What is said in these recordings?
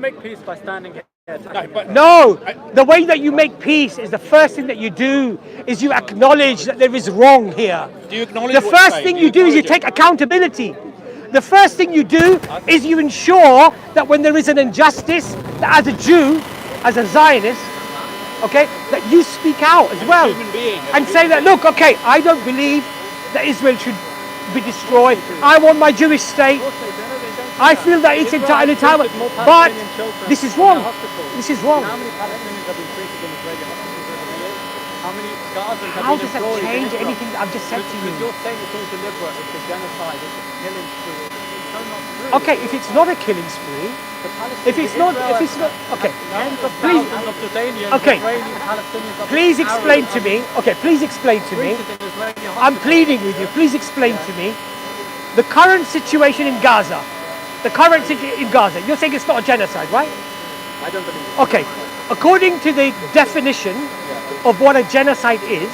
make peace by standing here. No, the way that you make peace is the first thing that you do is you acknowledge that there is wrong here. Do you acknowledge the what you're first saying? thing Do you do is you acknowledge take accountability. The first thing you do is you ensure that when there is an injustice, that as a Jew, as a Zionist, okay, that you speak out as well human being, and say that, look, okay, I don't believe that Israel should be destroyed. I want my Jewish state. I feel that it's entirely time, but this is wrong. This is wrong. How many Palestinians have been treated in Israeli hospitals every year? How many Gazans have How been does that employed in change Israel? anything that I've just said to you? Because you're saying it's all deliberate, it's a genocide, it's a killing spree. It's so not true. Okay, if it's not a killing spree, if it's not, okay, Tens of please, thousands of Jordanians, okay, Israelis, Palestinians have please been explain arrowed to me. Okay, please explain to me. treated in Israeli I'm hospitals. pleading with you. Please explain to me the current situation in Gaza. The current situation in Gaza. You're saying it's not a genocide, right? I don't believe it. Okay. According to the definition of what a genocide is,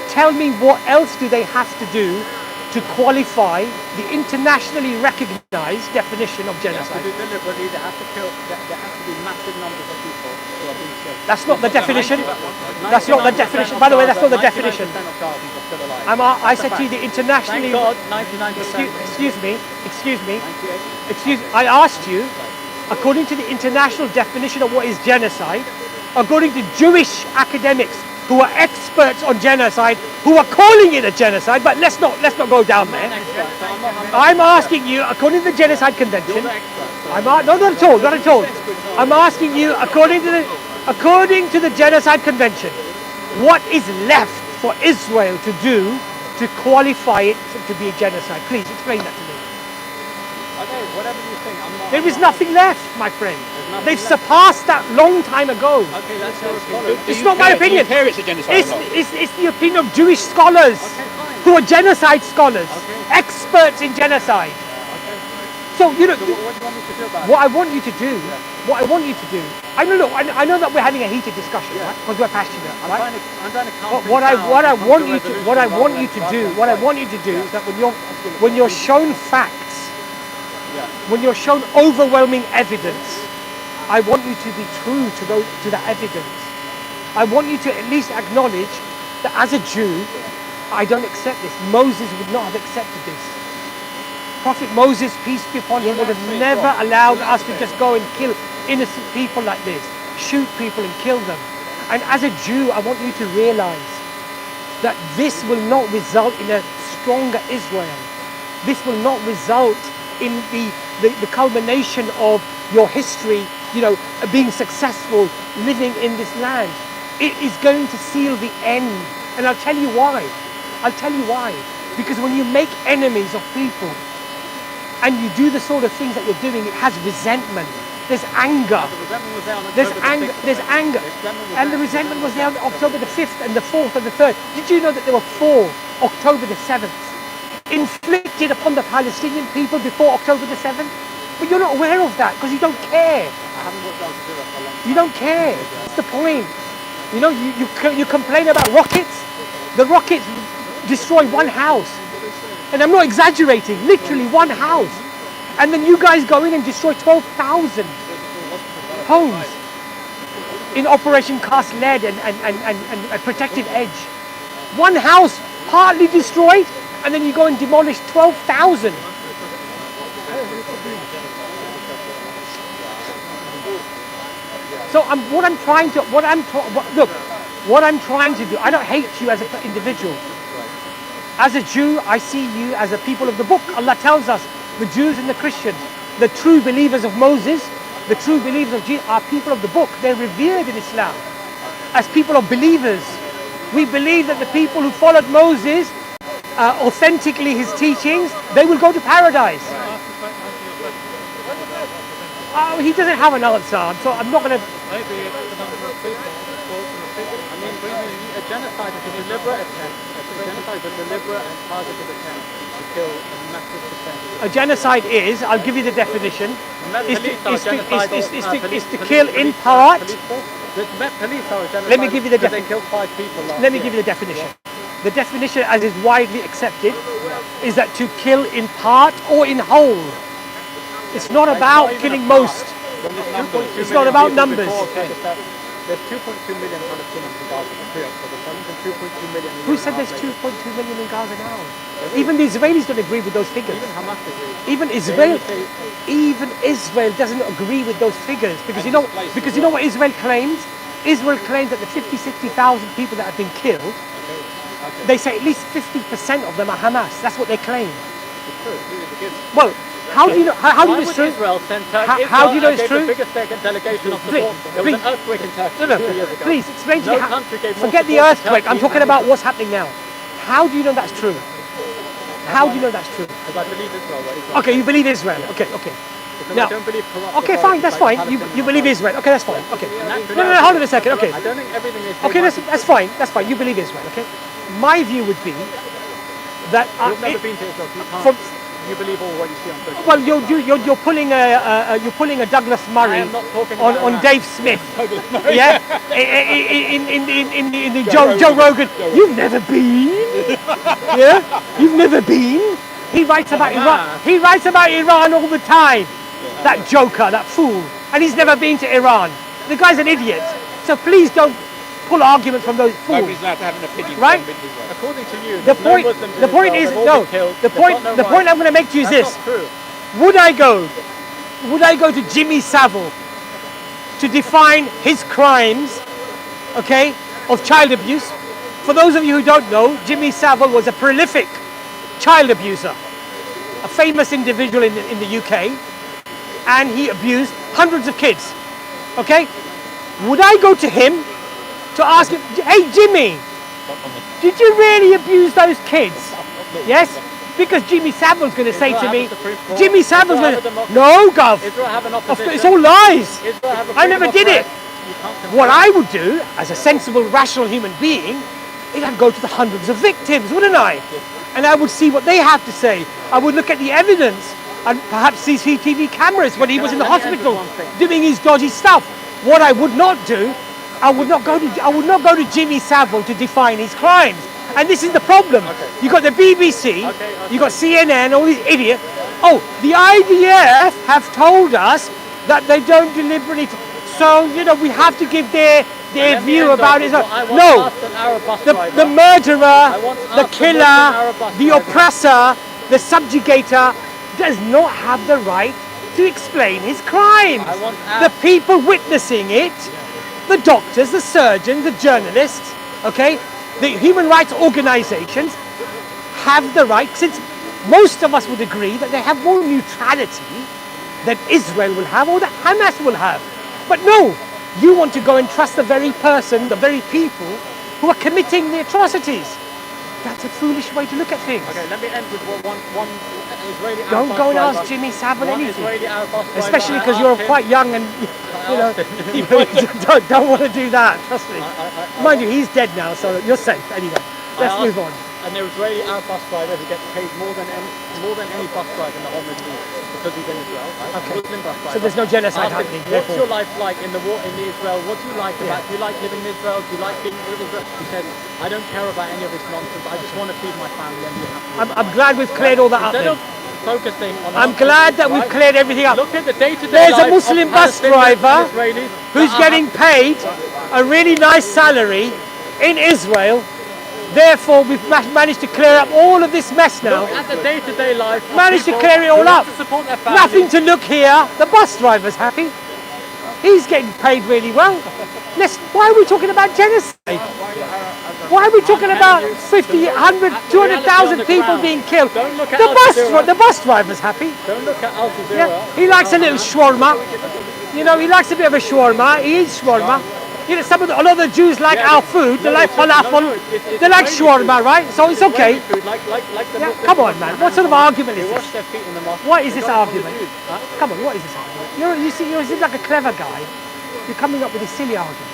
tell me what else do they have to do to qualify the internationally recognized definition of To genocide? do deliberately, they have to kill. There have to be massive numbers of people who are being killed. That's not the definition. That's not the definition. By the way, that's not the definition. 99% of Gazans are still alive. I said to you the internationally. Thank God, 99%. Excuse me. 98. I asked you, according to the international definition of what is genocide, according to Jewish academics who are experts on genocide, who are calling it a genocide, but let's not go down there. I'm asking you, according to the Genocide Convention, not at all. I'm asking you, according to the Genocide Convention, what is left for Israel to do to qualify it to be a genocide? Please explain that to me. Okay, whatever you think. There is nothing left, my friend. They've surpassed that long time ago. Okay, that's your scholar. It's not my opinion. Do you care it's a genocide or not? It's the opinion of Jewish scholars who are genocide scholars, experts in genocide. So, you know, So what do you want me to do about it? what I want you to do, I know that we're having a heated discussion, right? Because we're passionate, right? I'm trying to calm But things down what I to come want to a you to resolution rather than do is that when you're shown facts, when you're shown overwhelming evidence, I want you to be true to that evidence. I want you to at least acknowledge that as a Jew, I don't accept this. Moses would not have accepted this. Prophet Moses, peace be upon him, would have never allowed us to just go and kill innocent people like this, shoot people and kill them. And as a Jew, I want you to realize that this will not result in a stronger Israel. This will not result in the culmination of your history, you know, being successful, living in this land. It is going to seal the end. And I'll tell you why. Because when you make enemies of people and you do the sort of things that you're doing, it has resentment. There's anger. The resentment was there on There's October anger. the 6th. There's anger. And the resentment was there on October the 5th and the 4th and the 3rd. Did you know that there were 4 October the 7th inflicted upon the Palestinian people before October the 7th? But you're not aware of that because you don't care. I haven't worked out to do that for a long time. You don't care. That's the point. You know, you complain about rockets. The rockets destroy one house. And I'm not exaggerating, literally one house. And then you guys go in and destroy 12,000 homes in Operation Cast Lead and Protective Edge. One house partly destroyed, and then you go and demolish 12,000. So what I'm trying to do, I don't hate you as an individual. As a Jew, I see you as a people of the book. Allah tells us, the Jews and the Christians, the true believers of Moses, the true believers of Jesus are people of the book. They're revered in Islam as people of believers. We believe that the people who followed Moses, authentically his teachings, they will go to paradise. He doesn't have an answer, so I'm not going to... Maybe it's the number of people. I mean, a genocide is a deliberate attempt. A genocide is a deliberate and targeted attempt to kill a massive percentage. A genocide is, I'll give you the definition, is to kill in part. Let me give you the definition. They killed 5 people last Let me year. give you the definition. The definition, as is widely accepted, is that to kill in part or in whole. It's not about killing most. When this number, It's not about numbers. There's 2.2 million Palestinians in Gaza pre-October 7th and 2.2 million. Who said there's 2.2 million in Gaza now? Even the Israelis don't agree with those figures. Even Hamas agrees. Even Israel doesn't agree with those figures because you know what Israel claims? Israel claims that the 60,000 people that have been killed, they say at least 50% of them are Hamas. That's what they claim. It's true. Well, how do you know? How do you know it's true? Israel send How do you know it's true? The biggest delegation of support. There was an earthquake in Turkey 2 years ago. Please explain to me. Forget the support to earthquake. I'm Turkey talking about what's happening now. How do you know that's true? How do you know that's true? Because I believe Israel. Okay, you believe Israel. Okay. Because Now, I don't believe corrupt okay, fine, that's fine. authorities You like believe Palestine. Israel. Okay, that's fine. Okay. Naturally, No, hold on a second. Okay. I don't think everything they say Okay, might that's fine. That's fine. You believe Israel. Okay. My view would be that You've never been to Israel, so you can't. from, You believe all what you see on social well, media. you're pulling a Douglas Murray I am not talking about on that. Dave Smith. Yeah, in the Joe Rogan. You've never been. Yeah, you've never been. He writes about Iran. He writes about Iran all the time. That joker, that fool, and he's never been to Iran. The guy's an idiot. So please don't pull arguments from those fools. Nobody's allowed to have an opinion. Right? According to you, The there's no point. Muslims in The point Israel, is they've all no. been killed, The they've got point. no The point rights. I'm going to make to you is That's this. not true. Would I go to Jimmy Savile to define his crimes, okay, of child abuse? For those of you who don't know, Jimmy Savile was a prolific child abuser, a famous individual in the UK, and he abused hundreds of kids, okay? Would I go to him to ask him, hey Jimmy, did you really abuse those kids? Yes? Because Jimmy Savile's going to say to me, Jimmy Savile's going to, no, Gov, Israel have an opposition. it's all lies. Israel have a I never freedom did of it. press. You can't compare. What I would do, as a sensible, rational human being, is I'd go to the hundreds of victims, wouldn't I? And I would see what they have to say. I would look at the evidence and perhaps CCTV cameras when he was in the Let me end with hospital one thing. doing his dodgy stuff. What I would not do, I would not go to Jimmy Savile to define his crimes. And this is the problem. Okay. You got the BBC, Okay. you got CNN, all these idiots. Oh, the IDF have told us that they don't deliberately. So we have to give their Let me view end about off it. with what I once No, asked an Arab bus the driver. murderer, once the asked a killer, Muslim Arab bus the driver. oppressor, the subjugator does not have the right to explain his crimes. I once The asked- people witnessing it, the doctors, the surgeons, the journalists, okay, the human rights organizations have the right, since most of us would agree that they have more neutrality than Israel will have or that Hamas will have. But no, you want to go and trust the very person, the very people who are committing the atrocities. That's a foolish way to look at things. Okay, let me end with one Israeli Arab Don't bus go and driver. ask Jimmy Savile One anything. Israeli Arab bus driver, Especially I because asked you're him- quite young and asked him. don't want to do that, trust me. I- Mind you, he's dead now, so you're safe. Anyway, let's I move asked on. An Israeli Arab bus driver who gets paid more than any bus driver in the whole Middle East because he's in Israel, right? Okay. Muslim bus driver. So there's no genocide Asked him, happening, What's therefore. your life like in the war in Israel? What do you like about? Do you like living in Israel? Do you like being in Israel? He said, I don't care about any of this nonsense. I just want to feed my family and be happy. I'm glad we've cleared all that up Instead then. of focusing on I'm nonsense, glad that we've right? cleared everything up. Look at the day-to-day There's a life Muslim of bus Palestinians driver and Israelis who's that are getting paid a really nice salary in Israel. Therefore, we've managed to clear up all of this mess now. Look at the day-to-day life. of Managed to people clear it who all want up. to support their families. Nothing to look here. The bus driver's happy. He's getting paid really well. Why are we talking about genocide? Why are we talking about 50, 100, 200,000 people being killed? Don't look at The bus driver's happy. Don't look at Al Jazeera. Yeah, he likes a little shawarma. He likes a bit of a shawarma. He eats shawarma. A lot of the Jews like our food. They like falafel. They like shawarma, right? So it's okay. Food, like the Yeah, Muslims come on, want man. to What sort of argument They is wash this? their feet in the mosque. What is They this got it from the argument? Jews, huh? Come on, what is this argument? You seem like a clever guy. You're coming up with these silly arguments.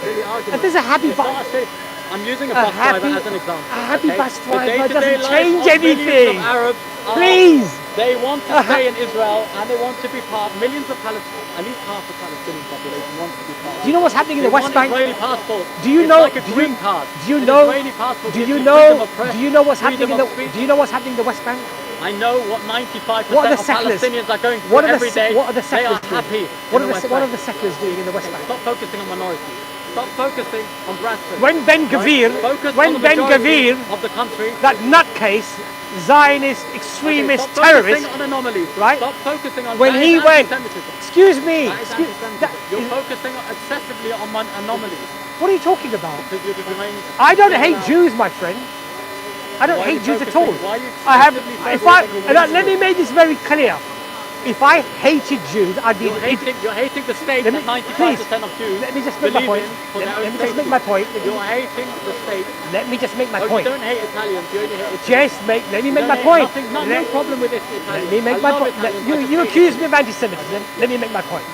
Really argument. If there's a happy It's not bus, a silly- I'm using a a bus driver happy- as an example. a happy okay? bus The driver day-to-day doesn't life change of millions anything. Of Arabs are- Please. They want to stay in Israel and they want to be part. Millions of Palestinians, at least half the Palestinian population wants to be part. Do you know what's happening in the They West want Bank? Israeli passport. Do you It's know? like a green card. Do you An know? Israeli passport Do gives you freedom know? of press, Do you know what's happening freedom in of the? speech. Do you know what's happening in the West Bank? I know what 95% What are the of seculars? Palestinians are going through every day. What are the They are seculars doing? happy. What in the West are Bank. the seculars doing in the West Bank? Stop focusing on minorities. Stop focusing on Bradford. When Ben Gvir, Focus when on the Ben majority Gvir, of the country. that nutcase, Zionist, extremist, Stop terrorist, focusing on anomalies. right? Stop focusing on when that he is went, anti-Semitism. excuse me, That is anti-Semitism. You're focusing excessively on anomalies. what are you talking about? Because you're denying. I don't hate Jews, my friend. I don't Why are hate you Jews at all. focusing- why are you I have, excessively if I, focusing on and let racism? me make this very clear. If I hated Jews, I'd be You're an hating, idiot. you're hating the state Let me- that 95% of Jews let me just make my believe point. in for their Let own me just make safety. my point. You're hating the state. Let me just make my Oh, point. you don't hate Italians, you only hate Italians. Let me You make don't my hate point. nothing- no Let- problem with this Let Italians. me make I my love point. Italians, I You just hate accuse them. me of anti-Semitism. Let me make my point.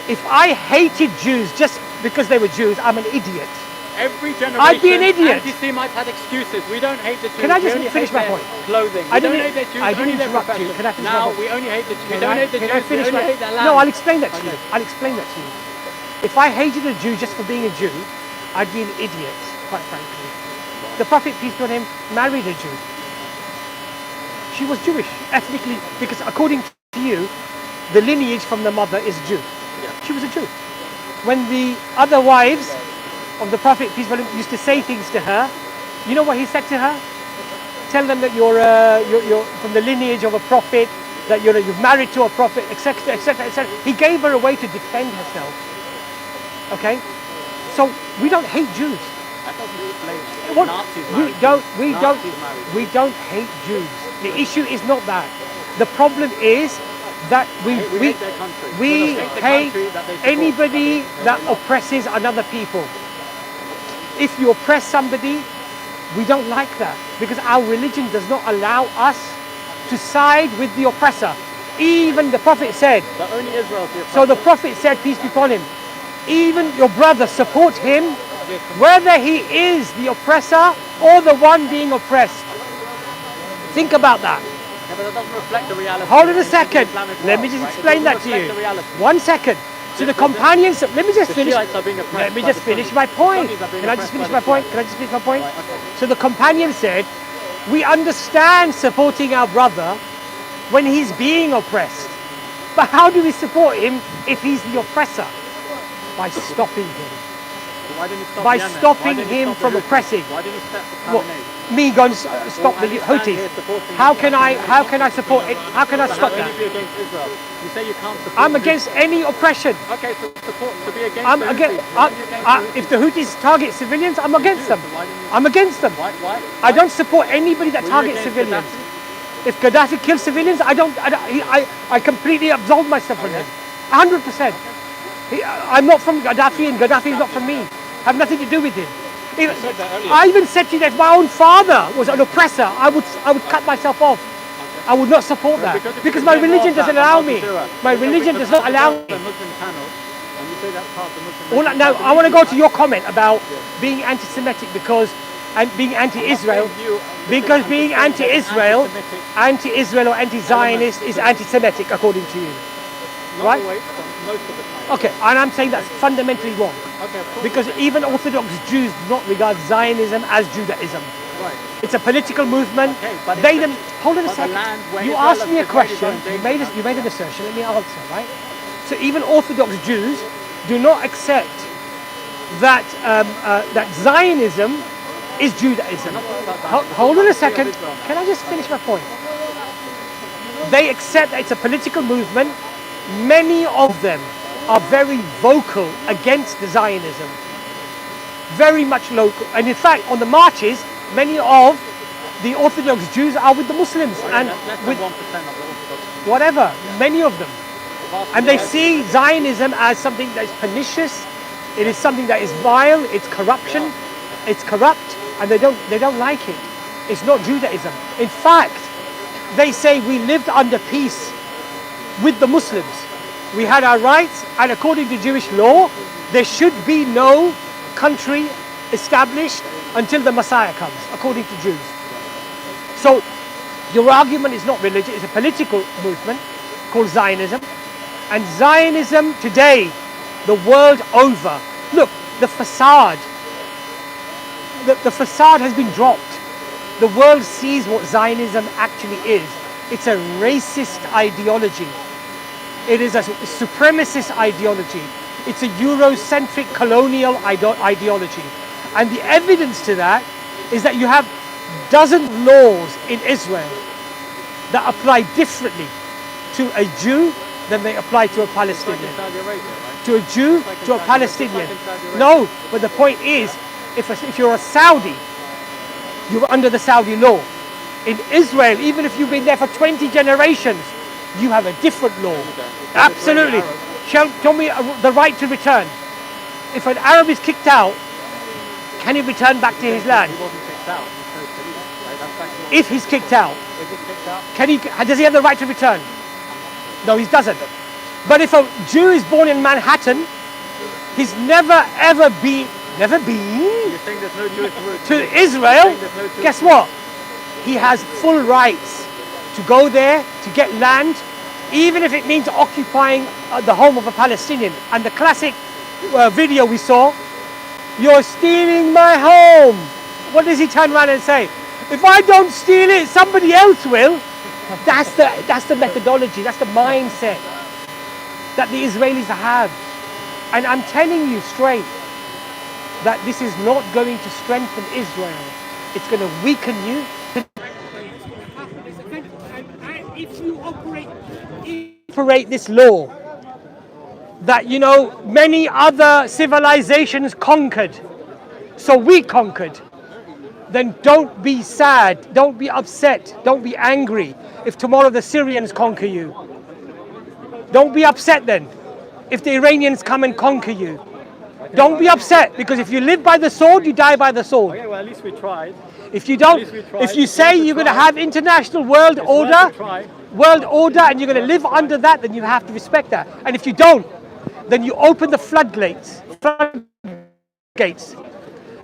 If I hated Jews just because they were Jews, I'm an idiot. Every generation, I'd be an idiot. anti-Semites had excuses. We don't hate the Jews. Can I we just only finish hate my their point? Clothing. I We don't didn't- hate their Jews, I didn't only their interrupt you. profession. Can I finish my now point? we only hate the Jews. We Can don't I- hate the can Jews. I finish we only my- hate their land. No, I'll explain that to you. Okay. I'll explain that to you. If I hated a Jew just for being a Jew, I'd be an idiot, quite frankly. The Prophet, peace be on him, married a Jew. She was Jewish, ethnically, because according to you, the lineage from the mother is Jew. Yeah. She was a Jew. When the other wives of the Prophet, peace be on him, used to say things to her, you know what he said to her? Tell them that you're from the lineage of a prophet, that you've married to a prophet, etc., etc., etc. He gave her a way to defend herself. Okay, so we don't hate Jews. That doesn't explain it. What? Nazis We married don't. Jews. We Nazis don't. married We don't hate Jews. The issue is not that. The problem is that we hate their country. we We hate the hate country that they support. anybody that oppresses another people. If you oppress somebody, we don't like that because our religion does not allow us to side with the oppressor. Even the Prophet said. But only Israel's the So the Prophet said, peace be upon him, even your brother, support him, whether he is the oppressor or the one being oppressed. Think about that. Yeah, but that doesn't reflect the reality. Hold on a of the second. Islamic Let me world, just right? It explain that doesn't to you. reflect the reality. 1 second. So the companions, let me just The finish. Shiites are being oppressed Let me by just the finish Sunnis. my point. Sunnis are being Can I just oppressed finish by my the point? Shiites. Can I just finish my point? Right, okay. So the companion said, we understand supporting our brother when he's being oppressed. But how do we support him if he's the oppressor? By stopping him. Why didn't he stop By Yemen? stopping Why didn't he him stop the from Houthis? oppressing. Why didn't he stop the What, Khamenei? me going to stop Or the at least stand Houthis? here supporting How him? can I support it? How can I So stop how can that? you be against Israel? You say you can't support I'm the against Houthis. any oppression. Okay, so support to be against I'm the against. Houthis. Why are you against the If the Houthis target civilians, I'm against them. So why didn't you- I'm against them. Why? I don't support anybody that Were you targets against civilians. Gaddafi? If Gaddafi kills civilians, I completely absolve myself from him. 100%. I'm not from Gaddafi, and Gaddafi is not from me. I have nothing to do with him. I even said to you that if my own father was an oppressor, I would cut myself off. I would not support that because my religion doesn't allow me. My religion does not allow me. The Muslim channel, and you say that's part of the Muslim. Now, I want to go to your comment about being anti-Semitic and being anti-Israel, because being anti-Israel or anti-Zionist is anti-Semitic according to you, right? Not always, but most of the time. Okay, and I'm saying that's fundamentally wrong. Okay, of course. Because even Orthodox Jews do not regard Zionism as Judaism. Right. It's a political movement. Okay, but They it's- them. Hold on a but the second. land where You Israel asked me a has divided question. on You made an assertion. Let me answer. Right. So even Orthodox Jews do not accept that that Zionism is Judaism. Hold on a second. Can I just finish my point? They accept that it's a political movement. Many of them are very vocal against the Zionism. Very much local. And in fact, on the marches, many of the Orthodox Jews are with the Muslims and Less than with 1% of the Orthodox. whatever, many of them. And they see Zionism as something that is pernicious. It is something that is vile. It's corruption. It's corrupt, and they don't like it. It's not Judaism. In fact, they say we lived under peace with the Muslims. We had our rights, and according to Jewish law, there should be no country established until the Messiah comes, according to Jews. So your argument is not religious, it's a political movement called Zionism. And Zionism today, the world over, look, the facade has been dropped. the world sees what Zionism actually is. It's a racist ideology. It is a supremacist ideology. It's a Eurocentric colonial ideology. And the evidence to that is that you have dozen laws in Israel that apply differently to a Jew than they apply to a Palestinian. To a Jew, to a Palestinian. No, but the point is, if you're a Saudi, you're under the Saudi law. In Israel, even if you've been there for 20 generations, you have a different law. Absolutely. Tell me the right to return. If an Arab is kicked out, can he return back to his land? He wasn't kicked out. If he's kicked out, does he have the right to return? No, he doesn't. But if a Jew is born in Manhattan, he's never been You're saying there's no Jewish roots. to Israel. Guess what? He has full rights to go there, to get land, even if it means occupying the home of a Palestinian. And the classic video we saw, "You're stealing my home." What does he turn around and say? "If I don't steal it, somebody else will." That's the methodology, that's the mindset that the Israelis have. And I'm telling you straight that this is not going to strengthen Israel. It's going to weaken you. If you operate this law that, you know, many other civilizations conquered, so we conquered, then don't be sad, don't be upset, don't be angry if tomorrow the Syrians conquer you. Don't be upset then if the Iranians come and conquer you. Don't be upset, because if you live by the sword, you die by the sword. Okay, well, at least we tried. If you don't, if you say you're going to have international world order, and you're going to live under that, then you have to respect that. And if you don't, then you open the floodgates.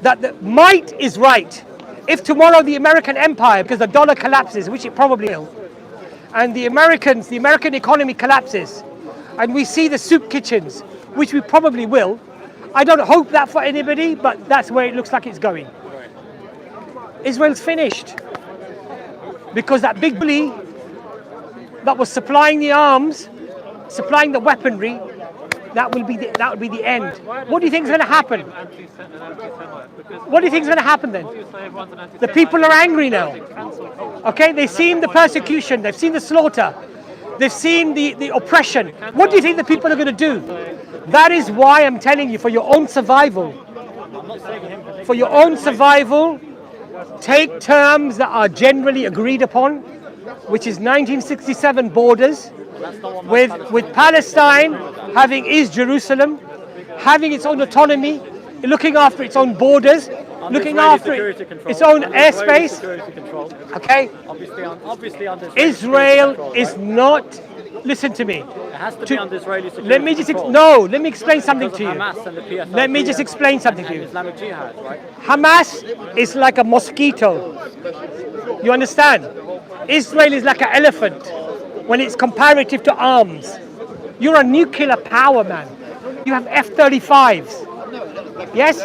That the might is right. If tomorrow the American empire, because the dollar collapses, which it probably will, and the American economy collapses, and we see the soup kitchens, which we probably will, I don't hope that for anybody, but that's where it looks like it's going. Israel's finished. Because that big bully that was supplying the arms, supplying the weaponry, that would be the end. What do you think is going to happen? What do you think is going to happen then? The people are angry now. Okay, they've seen the persecution, they've seen the slaughter, they've seen the oppression. What do you think the people are going to do? That is why I'm telling you, for your own survival, take terms that are generally agreed upon, which is 1967 borders, with Palestine having East Jerusalem, having its own autonomy, looking after its own borders, looking after its own airspace. Okay? Israel is not. Listen to me. It has to be under Israeli security let me explain something to you. Let me just explain something to you. Islamic Jihad, right? Hamas is like a mosquito. You understand? Israel is like an elephant when it's comparative to arms. You're a nuclear power, man. You have F-35s. Yes?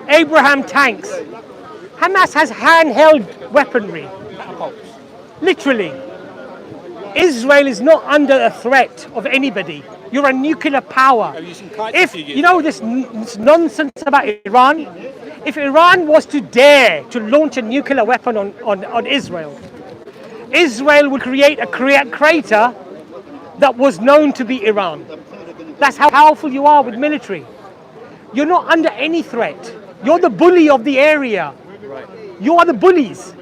Abraham tanks. Hamas has handheld weaponry. Literally. Israel is not under a threat of anybody. You're a nuclear power. If you know this nonsense about Iran, if Iran was to dare to launch a nuclear weapon on Israel, Israel would create a crater that was known to be Iran. That's how powerful you are with military. You're not under any threat. You're the bully of the area. You are the bullies.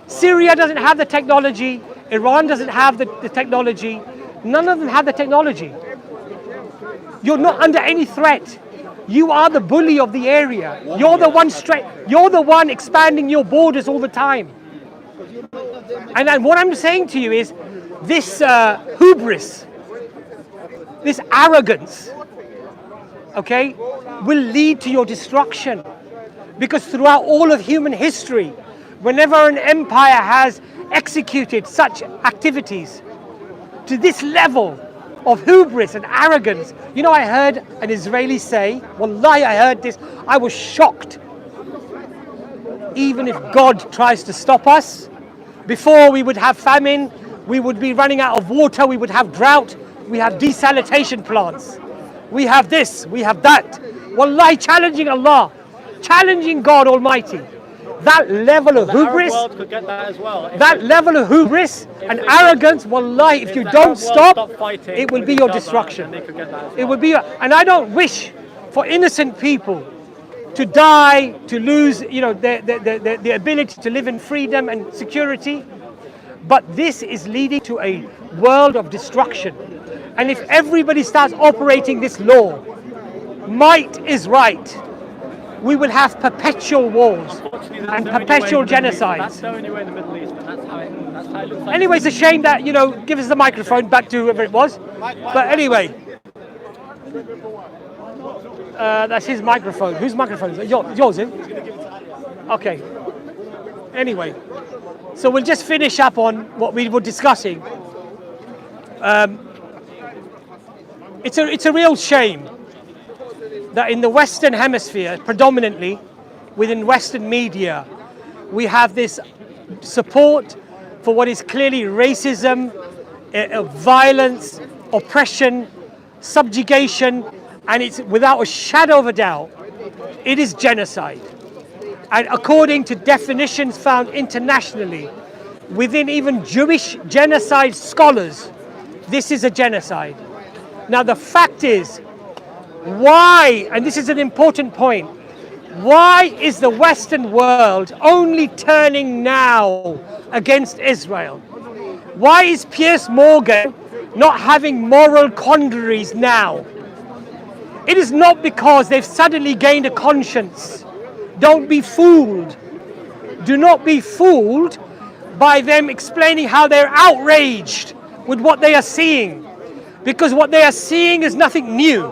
Syria doesn't have the technology. Iran doesn't have the technology. None of them have the technology. You're not under any threat. You are the bully of the area. You're the one expanding your borders all the time. And what I'm saying to you is this hubris, this arrogance, okay, will lead to your destruction. Because throughout all of human history, whenever an empire has executed such activities to this level of hubris and arrogance, you know, I heard an Israeli say, wallahi, I heard this, I was shocked. even if God tries to stop us. Before we would have famine, we would be running out of water, we would have drought, we have desalination plants. We have this, we have that. Wallahi, challenging Allah, challenging God Almighty. That level of hubris, the Arab world could get that as well. that level of hubris and arrogance, wallahi, if you don't stop, it will be your destruction. It will be, and I don't wish for innocent people to die, to lose, the ability to live in freedom and security. But this is leading to a world of destruction. And if everybody starts operating this law, might is right, we will have perpetual wars and perpetual genocides. That's the only way in the Middle East, but that's how it looks like. Anyway, it's a shame that, give us the microphone back to whoever it was. But anyway, that's his microphone. Whose microphone is it? Yours, is it? Okay. Anyway, so we'll just finish up on what we were discussing. It's a real shame that in the Western Hemisphere, predominantly within Western media, we have this support for what is clearly racism, violence, oppression, subjugation, and it's without a shadow of a doubt, it is genocide. And according to definitions found internationally, within even Jewish genocide scholars, this is a genocide. Now the fact is, why, and this is an important point, why is the Western world only turning now against Israel? Why is Piers Morgan not having moral quandaries now? It is not because they've suddenly gained a conscience. Don't be fooled. Do not be fooled by them explaining how they're outraged with what they are seeing, because what they are seeing is nothing new.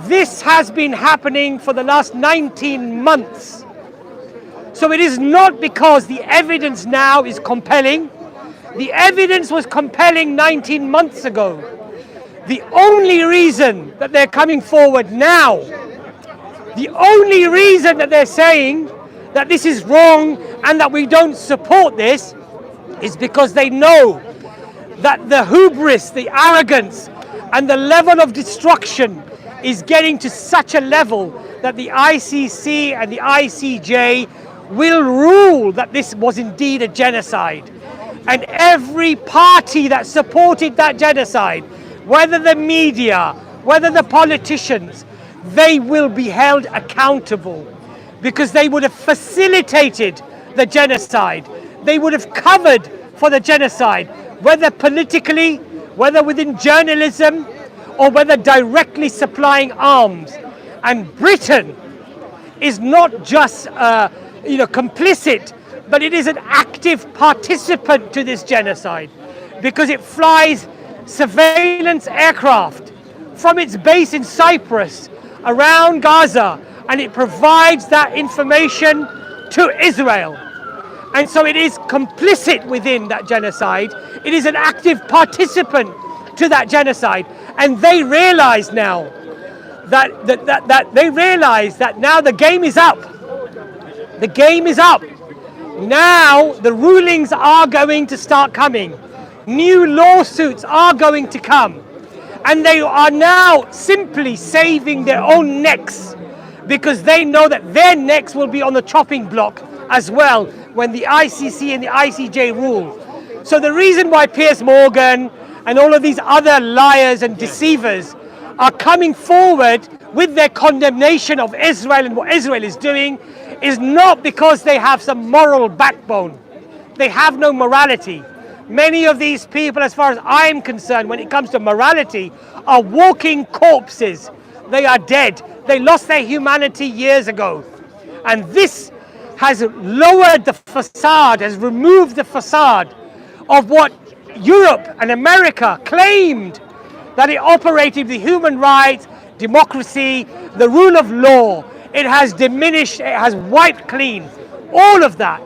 This has been happening for the last 19 months. So it is not because the evidence now is compelling. The evidence was compelling 19 months ago. The only reason that they're coming forward now, the only reason that they're saying that this is wrong and that we don't support this, is because they know that the hubris, the arrogance, and the level of destruction is getting to such a level that the ICC and the ICJ will rule that this was indeed a genocide. And every party that supported that genocide, whether the media, whether the politicians, they will be held accountable, because they would have facilitated the genocide. They would have covered for the genocide, whether politically, whether within journalism, or whether directly supplying arms. And Britain is not just complicit, but it is an active participant to this genocide, because it flies surveillance aircraft from its base in Cyprus around Gaza, and it provides that information to Israel. And so it is complicit within that genocide. It is an active participant to that genocide. And they realize now that now the game is up. The game is up. Now the rulings are going to start coming. New lawsuits are going to come. And they are now simply saving their own necks, because they know that their necks will be on the chopping block as well when the ICC and the ICJ rule. So the reason why Piers Morgan and all of these other liars and deceivers are coming forward with their condemnation of Israel and what Israel is doing is not because they have some moral backbone. They have no morality. Many of these people, as far as I'm concerned, when it comes to morality, are walking corpses. They are dead. They lost their humanity years ago. And this has lowered the facade, has removed the facade of what Europe and America claimed, that it operated with human rights, democracy, the rule of law. It has diminished, it has wiped clean all of that.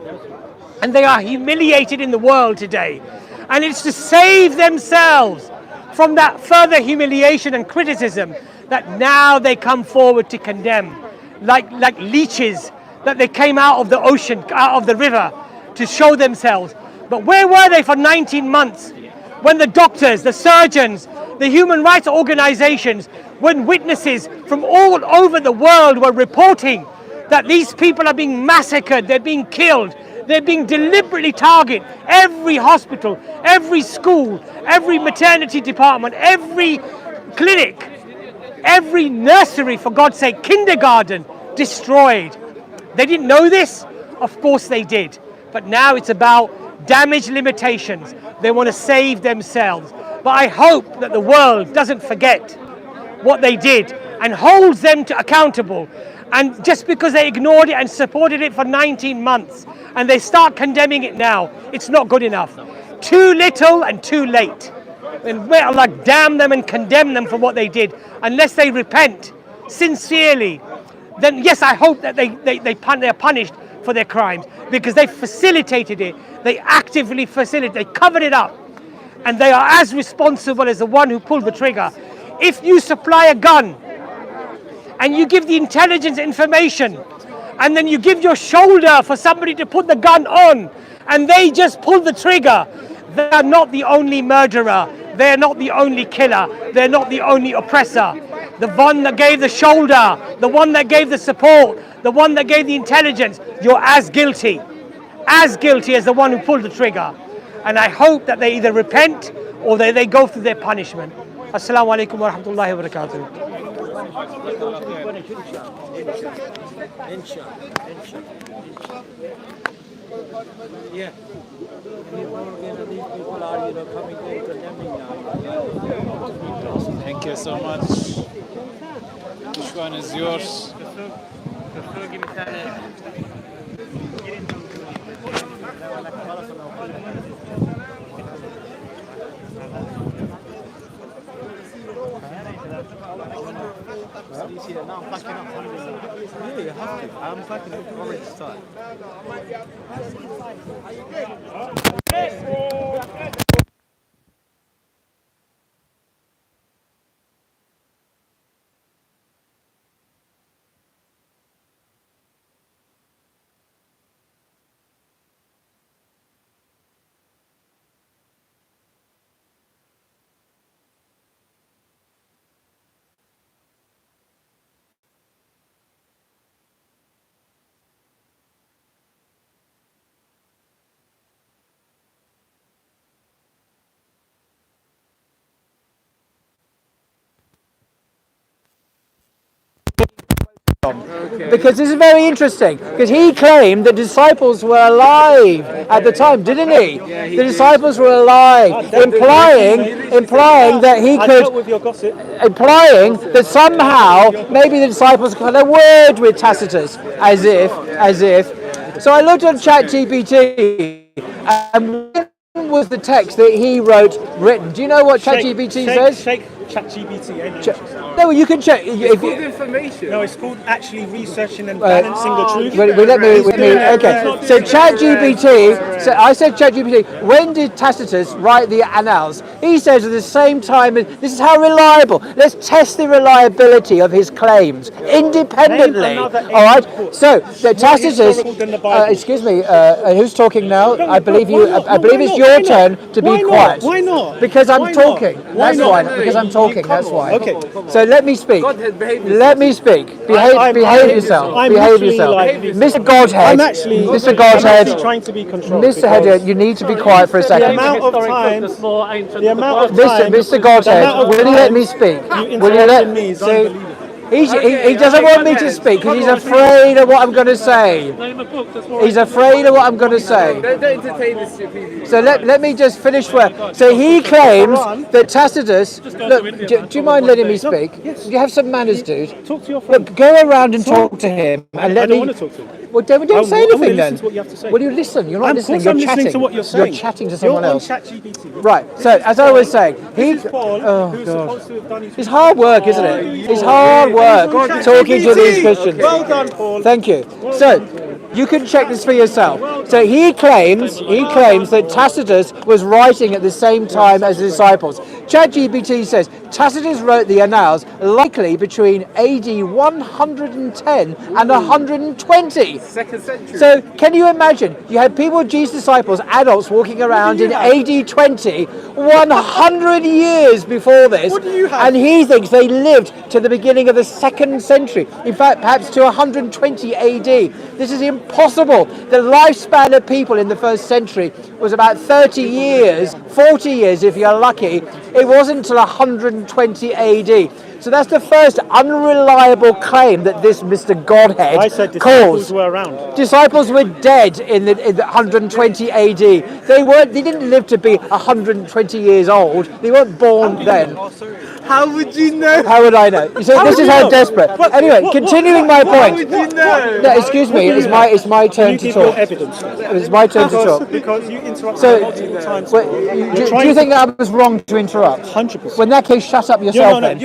And they are humiliated in the world today. And it's to save themselves from that further humiliation and criticism that now they come forward to condemn, like leeches that they came out of the ocean, out of the river to show themselves. But where were they for 19 months when the doctors, the surgeons, the human rights organizations, when witnesses from all over the world were reporting that these people are being massacred, they're being killed, they're being deliberately targeted. Every hospital, every school, every maternity department, every clinic, every nursery, for God's sake, kindergarten, destroyed. They didn't know this? Of course they did. But now it's about damage limitations. They want to save themselves. But I hope that the world doesn't forget what they did and holds them accountable. And just because they ignored it and supported it for 19 months and they start condemning it now, it's not good enough. Too little and too late. And may Allah damn them and condemn them for what they did. Unless they repent sincerely, then yes, I hope that they're punished for their crimes, because they facilitated it, they actively facilitated, they covered it up, and they are as responsible as the one who pulled the trigger. If you supply a gun and you give the intelligence information and then you give your shoulder for somebody to put the gun on and they just pull the trigger, they are not the only murderer, they're not the only killer, they're not the only oppressor. The one that gave the shoulder, the one that gave the support, the one that gave the intelligence, you're as guilty as the one who pulled the trigger. And I hope that they either repent or they go through their punishment. Assalamu alaikum wa rahmatullahi wa barakatuh. Yeah. Thank you so much. Which one is yours? Now I'm backing up. Yeah, you have to. I'm backing up already start. Because this is very interesting, because he claimed the disciples were alive at the time, didn't he? The disciples were alive, implying that he could, implying that somehow maybe the disciples had a word with Tacitus, as if. So I looked at ChatGPT, and when was the text that he written? Do you know what ChatGPT says? ChatGPT. No, you can check. It's called information. No, it's called actually researching and balancing the truth. Okay. So ChatGPT. So I said ChatGPT. When did Tacitus write the Annals? He says at the same time. This is how reliable. Let's test the reliability of his claims independently. All right. So Tacitus. Excuse me. Who's talking now? I believe you. I believe it's your turn to be quiet. Why not? Because I'm talking. That's why. Because I'm talking. That's why. Okay. So let me speak. Let me speak. Behave yourself. Behave yourself. Mr. Godhead. Mr. Godhead. I'm trying to be controlled. Mr. Head, you need to be quiet for a second. The amount of times. Mr. Godhead, will you let me speak? Will you let me speak? He doesn't want me to speak because he's afraid of what I'm going to say. He's afraid of what I'm going to say. Don't entertain this stupidity. So let me just finish where. So he claims that Tacitus. Look, do you mind letting me speak? You have some manners, dude. Talk to your friend. Look, go around and talk to him and let me. I don't want to talk to him. Well, don't say anything then. Listen to what you have to say. Well, you listen. You're not listening. You're chatting. To what you're saying. You're chatting to someone else. You're on ChatGPT. Right. So as I was saying, Paul, who's supposed to have done his. It's hard work, isn't it? It's hard work talking to these Christians. Well done, Paul. Thank you. So You can check this for yourself. So he claims that Tacitus was writing at the same time as the disciples. ChatGPT says Tacitus wrote the Annals likely between AD 110 and 120. Second century. So can you imagine? You had people, Jesus' disciples, adults walking around in AD 20, 100 years before this, and he thinks they lived to the beginning of the 2nd century. In fact, perhaps to 120 AD. This is impossible. The lifespan of people in the 1st century was about 30 years, 40 years if you're lucky. It wasn't until 120 AD. So that's the first unreliable claim that this Mr. Godhead I said disciples caused. were around. Disciples were dead in the 120 AD. They didn't live to be 120 years old. They weren't born then. How would you know? How would I know? You see, this is how desperate. Anyway, continuing my point. How would you know? No, excuse me. It's my turn to Give your talk. evidence. It's my turn to talk. Because you interrupted So, multiple times. do you think that I was wrong to interrupt? 100%. Well, in that case, shut up yourself then.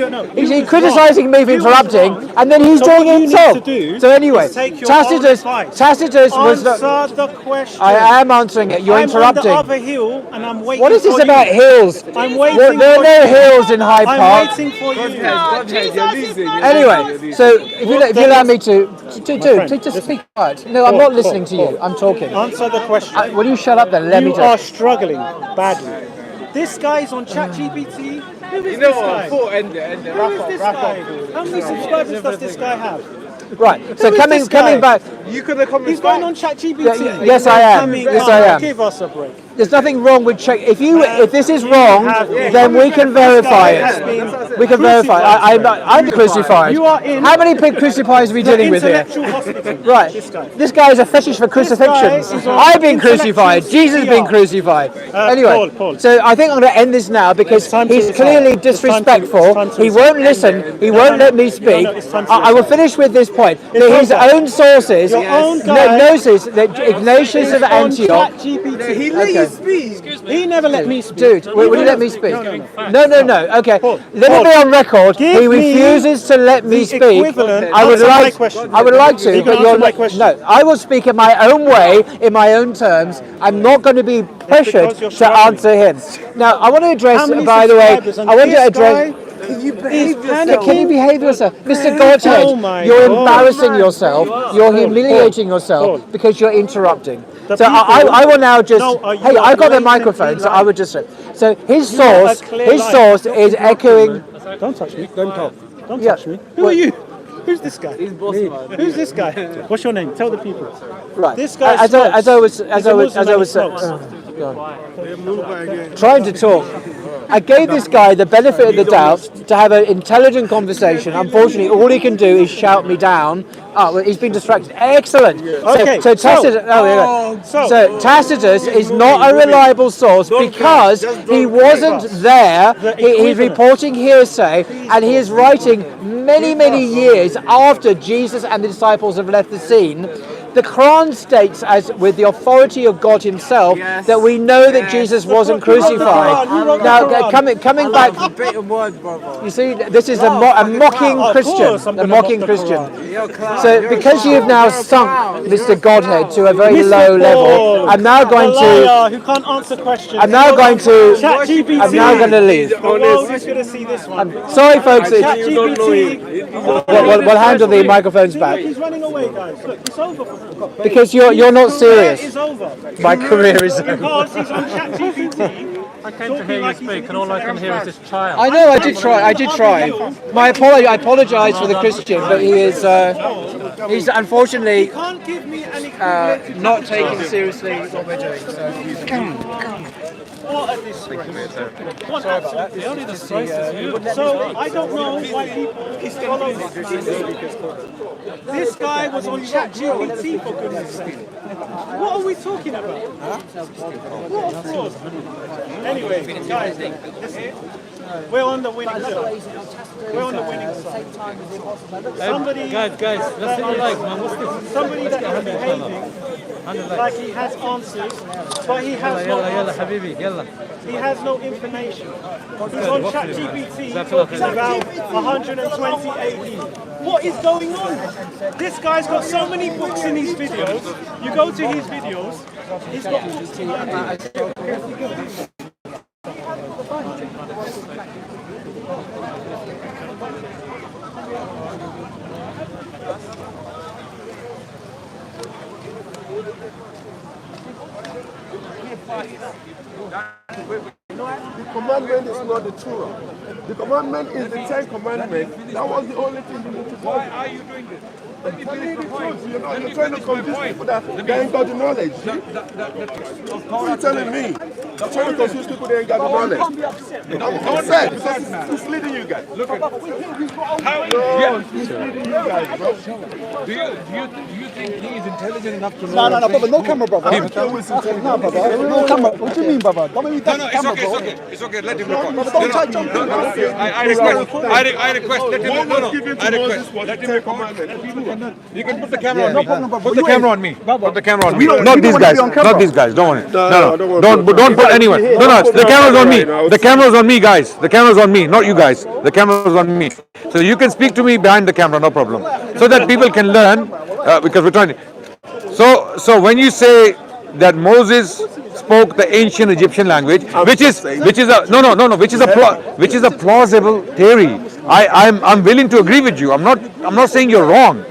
He's You was criticising wrong. me for You was interrupting, wrong. and then he's So doing what it you need himself. to do So anyway, is take your Tacitus own advice. was not. Answer the question. I am answering it. You're I'm interrupting. on the other hill and I'm waiting. What is this for about you. hills? I'm waiting. There for are no you. hills in Hyde I'm Park. waiting for you. Godhead, you're losing. Anyway, so if you allow me to speak quiet. No, I'm not listening to you. I'm talking. Answer the question. Will you shut up then? Let me You talk. are struggling badly. This guy's on ChatGPT. Who is You know this what? guy? Thought end it. Who is this guy? How many subscribers does this guy have? Right. So Who is coming this guy? back. You could have come He's going on ChatGPT. Yes, I am. Yes, I am. Give us a break. There's nothing wrong with check. If this is wrong, then we can verify it. We can verify. I'm crucified. You are in How many crucifies are we dealing with here? Intellectual hospital. Right. This guy is a fetish for crucifixions. is on I've been crucified. intellectual Jesus has been PR. crucified. Anyway, Paul. so I think I'm going to end this now because It's time to he's retire. clearly It's time to- disrespectful. it's time to He retire. won't listen. He won't let me speak. No, it's time to I will retire. finish with this point. It's His over. own sources Your own guy notice that Ignatius of on Antioch. ChatGPT. He let you speak. He never let me speak. Dude, will you let me speak? No. Okay, Paul, let it be on record. give He me refuses to let me the speak. equivalent- I would answer my like. question. I would like to, You but can you're answer my not. question. No, I will speak in my own way, in my own terms. I'm not going to be pressured because you're to struggling. answer him. Now, I want to address. How many By the way, subscribers? And I want to this address. guy Can you is behave yourself? panicking. Can you behave yourself? Mr. Godhead, Oh my you're God. embarrassing yourself, you're humiliating yourself Paul. because you're interrupting. The So I people- will now just, No, you hey, are I've got the blatantly microphone, so I would just say. So his You are a source, clear his liar. source is echoing. Don't touch me. Don't talk. Don't Yeah. touch me. Who are you? Who's this guy? He's boss man. Who's this guy? What's your name? Tell the people. Right. This guy as I was Muslim. trying to talk, I gave this guy the benefit of the doubt to have an intelligent conversation. Unfortunately, all he can do is shout me down. Oh, well, he's been distracted. Excellent. Okay, So Tacitus. So Tacitus is not a reliable source because he wasn't there. He's reporting hearsay, and he is writing many years after Jesus and the disciples have left the scene. The Quran states, as with the authority of God Himself, that we know that Jesus wasn't crucified. Now, coming back, you see, this is a mocking Christian, a mocking Christian. So, because you have now sunk Mr. Godhead to a very low level, I'm now going to. Who can't answer questions. I'm now going to. ChatGPT. I'm now going to leave. The world is going to see this one. Sorry, folks. ChatGPT. We'll handle the microphones back He's running away, guys. Look, it's over. because you're not serious. It's over. My career is over. Because he's on ChatGPT. I came to hear you speak, and all I can hear is this child. I know. I did try. My apology. I apologise for the Christian, but he is. He's unfortunately Can't give me an equivalent. not taking seriously what we're doing. So. What a disgrace. What absolutely. The only disgrace is you. So I don't know why people follow this guy was on ChatGPT for goodness sake. What are we talking about? What a fraud. Anyway, guys, listen. We're on the winning side. We're on the winning side. Somebody, Guys, let's see the likes, man. What's this? somebody that is behaving like he has answers, but he has no يلا answers. حبيبي يلا. He has no information. He's on ChatGPT talking about 120 AD. What is going on? This guy's got so many books in his videos. You go to his videos, he's got books in The commandment is not the Torah. The commandment is the 10 Commandments. That was the only thing you need to do. Why are you doing this? I'm telling you the truth. You're trying to confuse people that they ain't got the knowledge. What are you telling me? You're trying to confuse people that ain't got the knowledge. I'm upset because it's leading you guys. Look at He's leading you guys, bro. do you think he is intelligent enough to know? No, brother, no camera, brother. I'm sure it's intelligent. No, brother, no camera. What do you mean, brother? Don't make me touch the camera, bro. It's okay, let him record. Brother, don't touch him. I request, let him, Let him commandment. you can put the camera on No me. problem, brother. Put the camera on me. Put the camera on me. Not these guys. Not these guys. Don't worry. No. Don't put anyone. No. The camera's on me. The camera's on me, guys. The camera's on me, not you guys. The camera's on me. So you can speak to me behind the camera, no problem. So that people can learn, because we're trying to. So when you say that Moses spoke the ancient Egyptian language, which is a plausible theory. I'm willing to agree with you. I'm not saying you're wrong.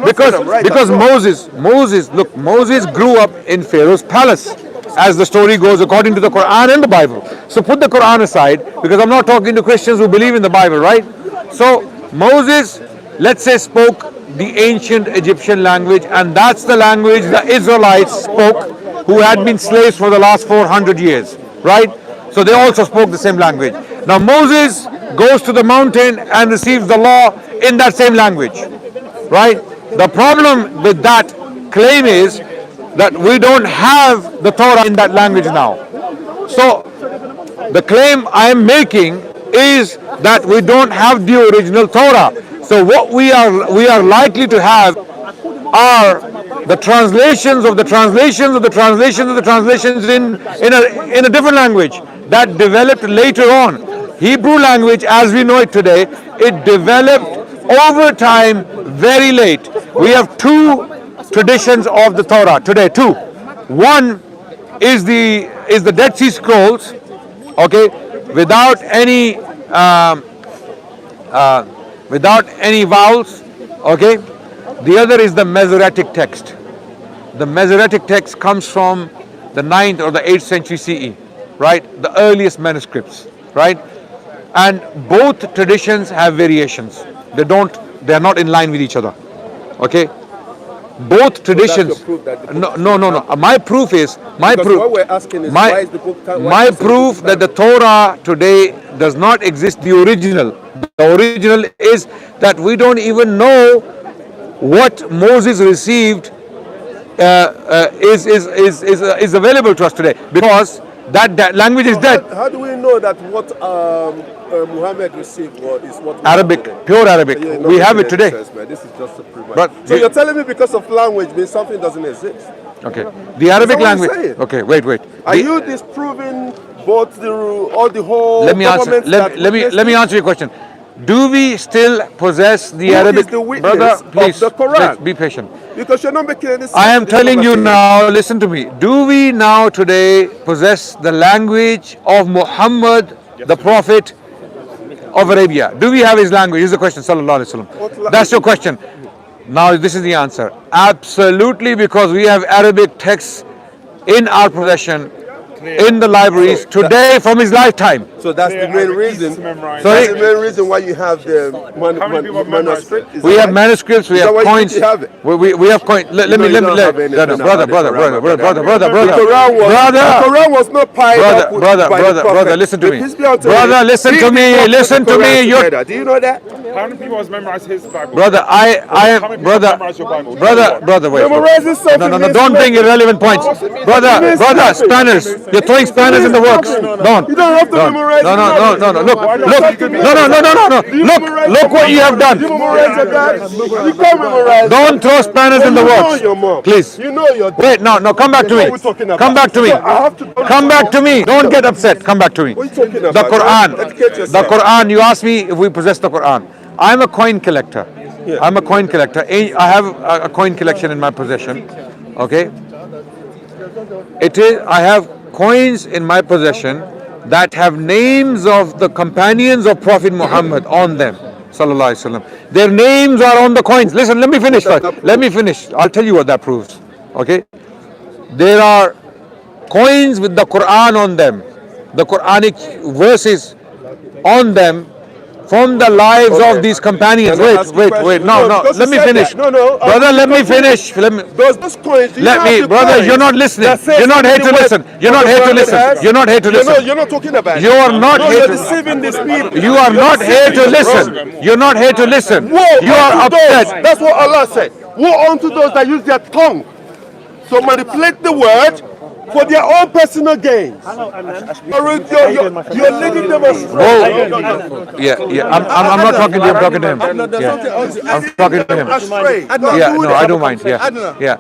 Because Moses grew up in Pharaoh's palace, as the story goes according to the Quran and the Bible. So put the Quran aside, because I'm not talking to Christians who believe in the Bible, right? So Moses, let's say, spoke the ancient Egyptian language, and that's the language the Israelites spoke, who had been slaves for the last 400 years, right? So they also spoke the same language. Now Moses goes to the mountain and receives the law in that same language, right? The problem with that claim is that we don't have the Torah in that language now. So the claim I am making is that we don't have the original Torah. So what we are likely to have are the translations of the translations of the translations of the translations in a different language that developed later on. Hebrew language, as we know it today, it developed over time, very late. We have two traditions of the Torah today. Two. One is the Dead Sea Scrolls, okay, without any vowels, okay. The other is the Masoretic text. The Masoretic text comes from the 9th or the 8th century CE, right? The earliest manuscripts, right? And both traditions have variations. They are not in line with each other, okay? Both traditions. No. My proof is why is the book that the Torah today does not exist. The original is that we don't even know what Moses received is available to us today, because that language is dead. How do we know that what Muhammad received is what Arabic, pure Arabic? We have it today. This is just a proof. So you're telling me because of language means something doesn't exist? Okay, the Arabic language. Okay, wait. Are you disproving both the whole? Let me answer your question. Do we still possess the Arabic? Is the Brother, please, of the Quran? Please be patient. Because you're not making any sense. I am telling you now, listen to me. Do we now today possess the language of Muhammad, the Prophet of Arabia? Do we have his language? Is the question, sallallahu alaihi wasallam. That's your question. Now this is the answer. Absolutely, because we have Arabic texts in our possession, in the libraries today from his lifetime. So that's the main reason. That's Sorry? the main reason why you have the manuscript. We have manuscripts, we have coins. We have coins. Let me. Brother. The Quran was not piled up by the Brother, listen to me. Brother, listen to me. Do you know that? How many people has memorized his Bible? Brother, brother, wait. Memorizing something. No, don't bring irrelevant points. Brother, spanners. You're throwing spanners in the works. Don't. You don't have to memorize. No. Look what you have done. You memorize your guys. You can't memorize. Don't throw spanners in the works. Please. You know your. Wait, no, come back to me. Come back to me. Come back to me. Don't get upset. Come back to me. What are you talking about? The Quran. You asked me if we possess the Quran. I'm a coin collector. I'm a coin collector. I have a coin collection in my possession. Okay. I have coins in my possession that have names of the companions of Prophet Muhammad on them. Sallallahu Alaihi Wasallam. Their names are on the coins. Listen, let me finish first. Let me finish. I'll tell you what that proves. Okay. There are coins with the Quran on them, the Quranic verses on them from the lives of these companions. Wait. No. Let me finish. Brother, let me finish. Brother, you're not listening. You're not here to listen. You're not here to listen. You're not here to listen. You're not talking about it. You are not here to deceiving these people. You are not here to listen. You're not here to listen. You are upset. That's what Allah said. Woe unto those that use their tongue to manipulate the word for their own personal gains. You're leading them astray. I'm not talking to you. I'm talking to him. I'm talking to him. I don't mind. I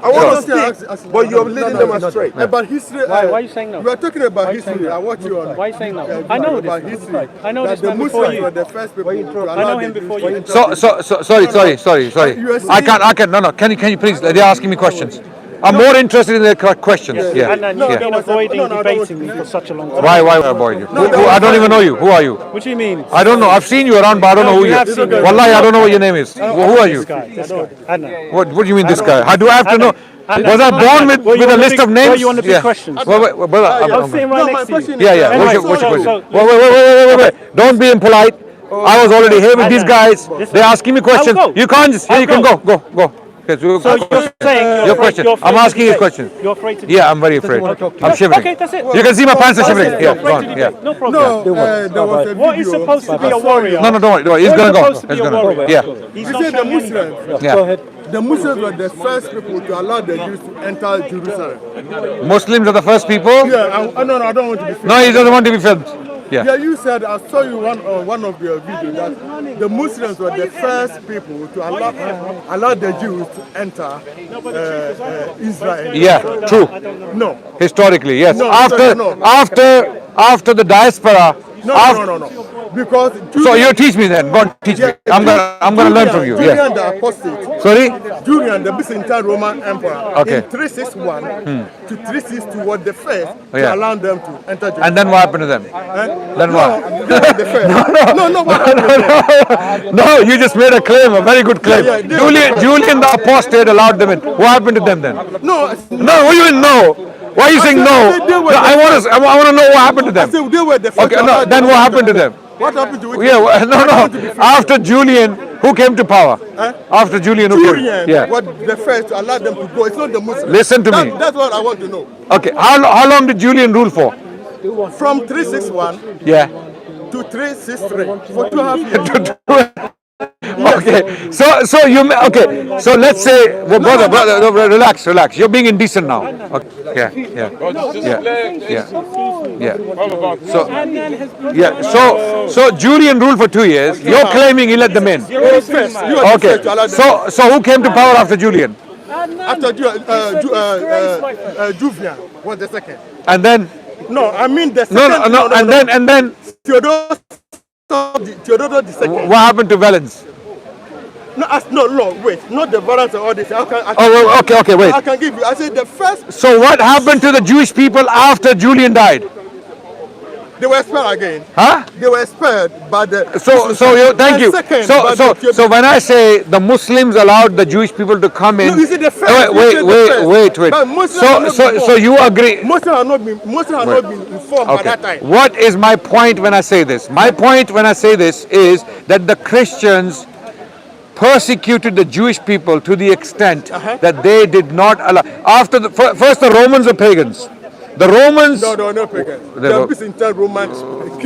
want to speak, but you're leading them astray. About history. Why are you saying no? We are talking about history. I want you on. Why are you saying no? I know about this. history. I know this the man before Muslims you. were the first people to I know him before you. Sorry. I can't. No. Can you please? They're asking me questions. I'm more interested in their questions. And you've been avoiding debating me for such a long time. Why avoid you? I don't even know you. Who are you? What do you mean? I don't know. I've seen you around, but I don't know who you are. Wallahi, I don't know what your name is. Who are you? This guy. What do you mean, this guy? How do I have to know? Was I born with a list of names? Were you on the big questions? Brother, I was sitting right next to you. Yeah. What's your question? Wait. Don't be impolite. I was already here with these guys. They're asking me questions. You can't just. You can go. Okay, so you're saying your question. I'm asking you a question. You're afraid to do I'm very afraid. I'm shivering. Okay, that's it. You can see my pants are shivering. Go on. No problem. What is supposed to be a warrior? No, don't worry. He's gonna go. He's gonna go. You said the Muslims. Go ahead. The Muslims were the first people to allow the Jews to enter Jerusalem. Muslims are the first people? Yeah, I don't want to be filmed. No, he doesn't want to be filmed. Yeah, you said, I saw you one of your videos that the Muslims were the first people to allow the Jews to enter Israel. Yeah, true. No. Historically, yes. No, after the diaspora. No. Because so you teach me then. Go on, teach me. I'm gonna learn from you. Julian the Apostate. Sorry? Julian the Byzantine Roman Emperor. Okay. In 361 to 362 was the first to allow them to enter Jerusalem. And then what happened to them? Then what? The first. No, you just made a claim, a very good claim. Julian the Apostate allowed them in. What happened to them then? No, what do you mean no? Why are you saying no? I want to know what happened to them. They were the first. Okay, no, then what happened to them? What happened to it? No. After Julian, who came to power? After Julian, who came? What the first to allow them to go. It's not the Muslims. Listen to me. That's what I want to know. Okay, how long did Julian rule for? From 361 to 363 for 2.5 years. Okay, so let's say, brother, relax. You're being indecent now. Okay. So Julian ruled for 2 years. You're claiming he let them in. Okay. So who came to power after Julian? After Julian was the second. And then? No, I mean the second. No. And then Theodore the second. What happened to Valens? No, wait, not the balance of all this. Okay, wait. I can give you. I said the first. So what happened to the Jewish people after Julian died? They were expelled again. Huh? They were expelled by the. Thank you. So when I say the Muslims allowed the Jewish people to come in. No, you see the first. Wait. So you agree? Muslims have not been informed by that time. What is my point when I say this? My point when I say this is that the Christians persecuted the Jewish people to the extent that they did not allow. First the Romans were pagans. The Romans. No pagans. The Byzantine Romans.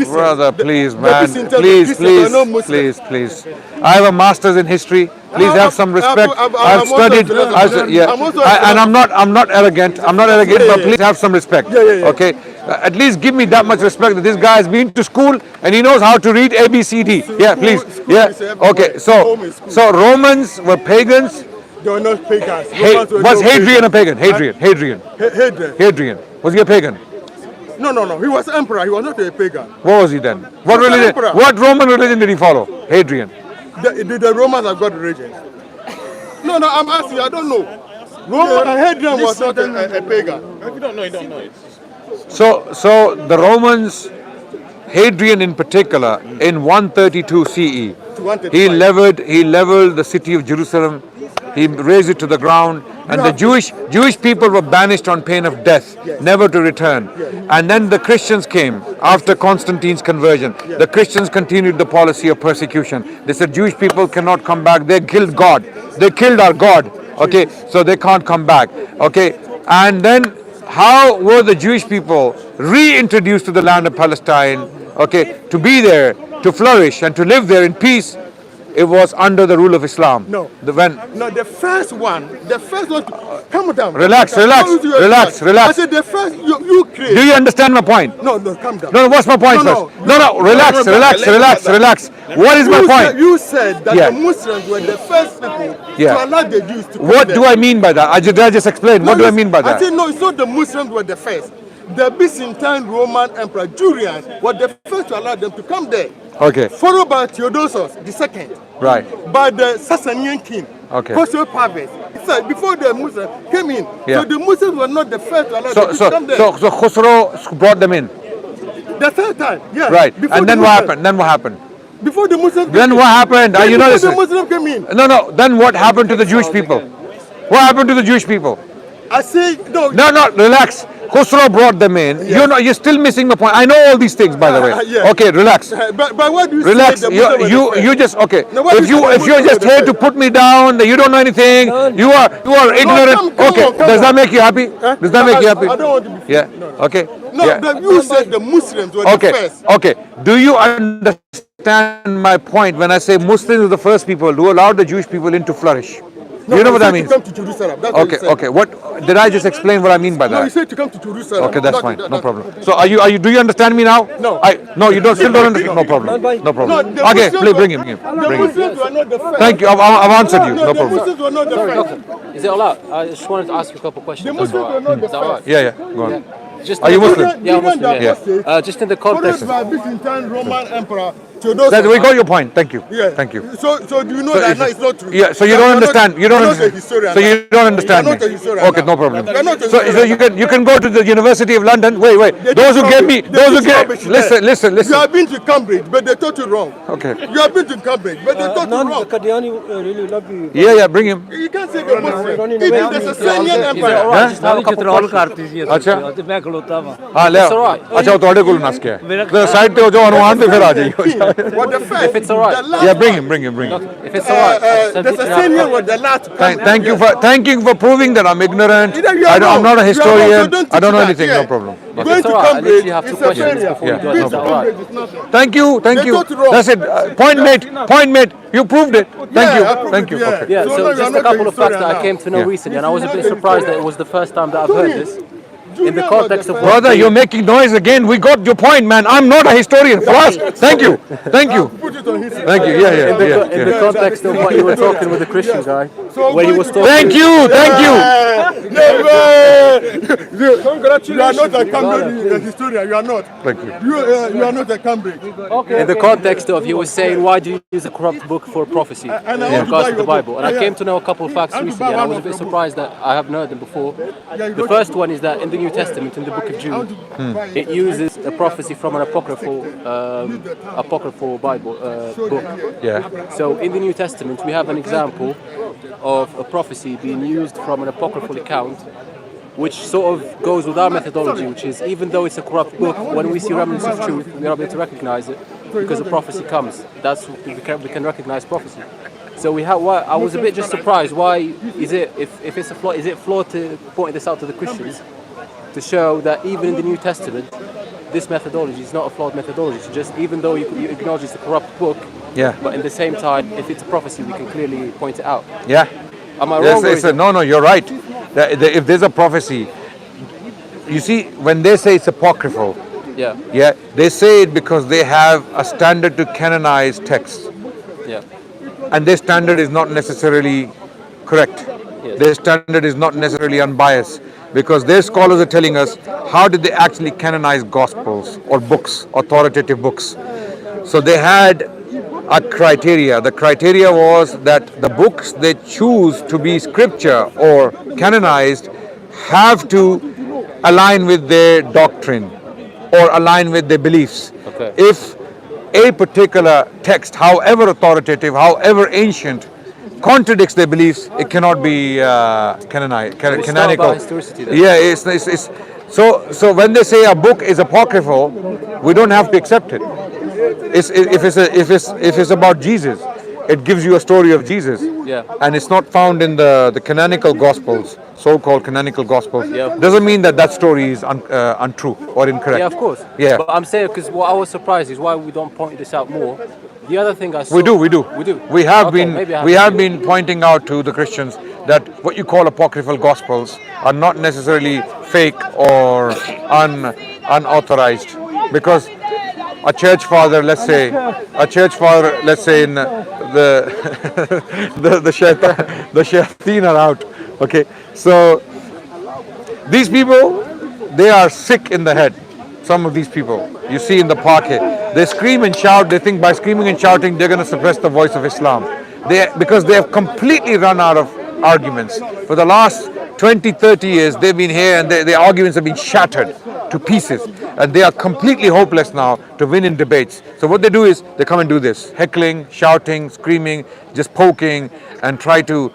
Brother, please, man. Please. I have a master's in history. Please have some respect. I've studied. And I'm not arrogant. But please have some respect. Okay. At least give me that much respect that this guy has been to school and he knows how to read ABCD. Yeah, please. Yeah. Okay. So Romans were pagans. They were not pagans. Was Hadrian a pagan? Hadrian. Was he a pagan? No. He was emperor. He was not a pagan. What was he then? What Roman religion did he follow? Hadrian. the Romans have got religions. No, I'm asking you. I don't know. Hadrian was not a pagan. If you don't know, you don't know. So the Romans, Hadrian in particular, in 132 CE, he leveled the city of Jerusalem. He razed it to the ground, and the Jewish people were banished on pain of death, never to return. And then the Christians came after Constantine's conversion. The Christians continued the policy of persecution. They said Jewish people cannot come back. They killed God. They killed our God. Okay, so they can't come back. Okay, and then how were the Jewish people reintroduced to the land of Palestine? Okay, to be there, to flourish, and to live there in peace? It was under the rule of Islam. No, the first one. Calm down. Relax. I said the first you create. Do you understand my point? No, calm down. No, what's my point first? No, relax. What is my point? You said that the Muslims were the first people to allow the Jews to come What there. do I mean by that? I just explained. What do I mean by that? I said no, it's not the Muslims were the first. The Byzantine Roman Emperor Julian was the first to allow them to come there. Okay. Followed by Theodosius II. Right. By the Sasanian king. Okay. Khosrow Parvez. So before the Muslims came in, so the Muslims were not the first to allow them to come there. So Khosrow brought them in. The third time, yeah. Right. And then what happened? Before the Muslims. Then what happened? You know this. The Muslims came in. No. Then what happened to the Jewish people? What happened to the Jewish people? I say no. No. Relax. Khosrow brought them in. Yeah. You're still missing the point. I know all these things, by the way. Yeah. Okay, relax. But what do you relax. say? You just okay. No, if you're just here to put me down, that you don't know anything, you are ignorant. Come, does that make you happy? Does that make you happy? I don't want to be. Yeah. Okay. No, but you said the Muslims were the first. Okay. Do you understand my point when I say Muslims were the first people who allowed the Jewish people in to flourish? No, you know what that means? To come to Jerusalem. That's okay. What did I just explain? What I mean by that? No, you said to come to Jerusalem. Okay, that's fine. No problem. So, are you? Do you understand me now? No. No, you don't. Still don't understand. No problem. No problem. Okay, please bring him. The Muslims were not the first. Thank you. I've answered you. No problem. The Muslims were not the first. Is it allowed? I just wanted to ask you a couple questions. The Muslims were not the first. Yeah. Go on. Just Are you Muslim? Yeah, I'm Muslim. Yeah. Just in the context. Followed by Byzantine Roman Emperor Theodosius. We got your point. Thank you. Yeah. Thank you. So do you know that it's not true? Yeah. So you don't understand. You don't understand. So you don't understand me. Okay, no problem. So you can go to the University of London. Wait. Those who get me. Listen. You have been to Cambridge, but they taught you wrong. Okay. You have been to Cambridge, but they taught you wrong. Qadiani really love you. Yeah. Bring him. You can't say you're Muslim. It is the Sasanian Empire. अच्छा ले अच्छा ਤੁਹਾਡੇ ਕੋਲ ਨਸ ਗਿਆ ਤੇ side ਤੇ ਹੋ ਜਾਓ ਅਨੁਮਾਨ ਤੇ ਫਿਰ ਆ ਜਾਈਓ What the first? If it's alright. Yeah, bring him. If it's alright. The Sasanian was the last. Thank you for proving that I'm ignorant. I'm not a historian. I don't know anything. No problem. Going to Cambridge you have two is a questions failure. before you go. Going Is to that right? Cambridge is nothing. Thank you. That's it. Point made. You proved it. Thank you. Yeah. Okay. Yeah, So so now you're just not a couple a of facts that I historian came to know recently, and I was a bit surprised that it was the first time that I've heard this. In the context of Brother, you're making noise again. We got your point, man. I'm not a historian. Fast. Thank you. Put it on his Thank you. Yeah. In the context of what you were talking with the Christian guy, where he was talking. Thank you. You are not a Cambridge historian. You are not. Thank you. You are not a Cambridge. In the context of he was saying, why do you use a corrupt book for prophecy in regards to the Bible? And I came to know a couple of facts recently, and I was a bit surprised that I haven't heard them before. The first one is that in the New Testament, in the book of Jude, it uses a prophecy from an apocryphal Bible book. Yeah. So in the New Testament, we have an example of a prophecy being used from an apocryphal account, which sort of goes with our methodology, which is even though it's a corrupt book, when we see remnants of truth, we are able to recognize it because a prophecy comes. That's we can recognize prophecy. So I was a bit just surprised. Why is it if it's a flaw? Is it flawed to point this out to the Christians to show that even in the New Testament, this methodology is not a flawed methodology? So just even though you acknowledge it's a corrupt book, but in the same time, if it's a prophecy, we can clearly point it out. Yeah. Am I wrong? No, you're right. If there's a prophecy, you see, when they say it's apocryphal, they say it because they have a standard to canonize texts. Yeah. And their standard is not necessarily correct. Yes. Their standard is not necessarily unbiased, because their scholars are telling us how did they actually canonize gospels or books, authoritative books. So they had a criteria. The criteria was that the books they choose to be scripture or canonized have to align with their doctrine or align with their beliefs. Okay. If a particular text, however authoritative, however ancient, contradicts their beliefs, it cannot be canonized, canonical. About historicity then. Yeah, it's so when they say a book is apocryphal, we don't have to accept it. If it's about Jesus, it gives you a story of Jesus. Yeah. And it's not found in the canonical gospels, so-called canonical gospels. Yeah. Doesn't mean that that story is untrue or incorrect. Yeah, of course. Yeah. But I'm saying, because what I was surprised is why we don't point this out more. The other thing I saw... We do. We do? We have Okay, maybe I we have have been pointing out to the Christians that what you call apocryphal gospels are not necessarily fake or unauthorized, because a church father, let's say in the shayateen are out. Okay, so these people, they are sick in the head. Some of these people you see in the park here, they scream and shout. They think by screaming and shouting they're going to suppress the voice of Islam. Because they have completely run out of arguments. For the last 20-30 years they've been here, and their arguments have been shattered to pieces, and they are completely hopeless now to win in debates. So what they do is they come and do this, heckling, shouting, screaming, just poking, and try to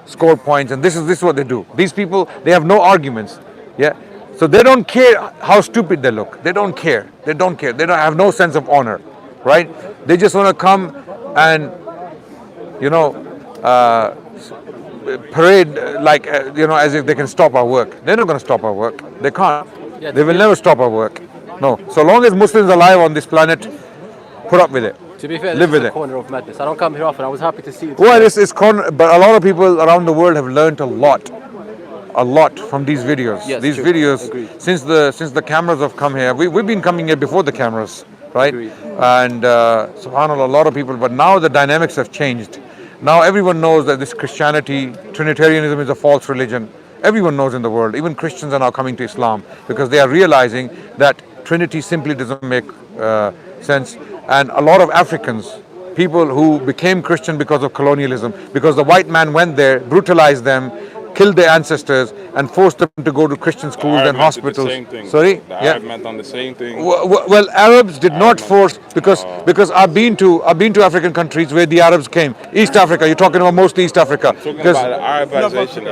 score points. And this is what they do. These people, they have no arguments. Yeah. So they don't care how stupid they look. They don't care. They don't have no sense of honor, right? They just want to come and parade like as if they can stop our work. They're not going to stop our work. They can't. Yeah, they will never stop our work. No. So long as Muslims are alive on this planet, put up with it. To be fair, live this is with a it. corner of madness. I don't come here often. I was happy to see it. Well, it's corner, but a lot of people around the world have learned a lot from these videos. Yes, these true. videos, Agreed. since the cameras have come here, we've been coming here before the cameras, right? Agreed. And subhanAllah, a lot of people, but now the dynamics have changed. Now everyone knows that this Christianity, Trinitarianism is a false religion. Everyone knows in the world. Even Christians are now coming to Islam because they are realizing that Trinity simply doesn't make sense. And a lot of Africans, people who became Christian because of colonialism, because the white man went there, brutalized them, killed their ancestors, and forced them to go to Christian schools and hospitals. Sorry? The Arab men done the same thing. Well, Arabs did not force, because I've been to African countries where the Arabs came. East Africa, you're talking about mostly East Africa. Talking about the Arabization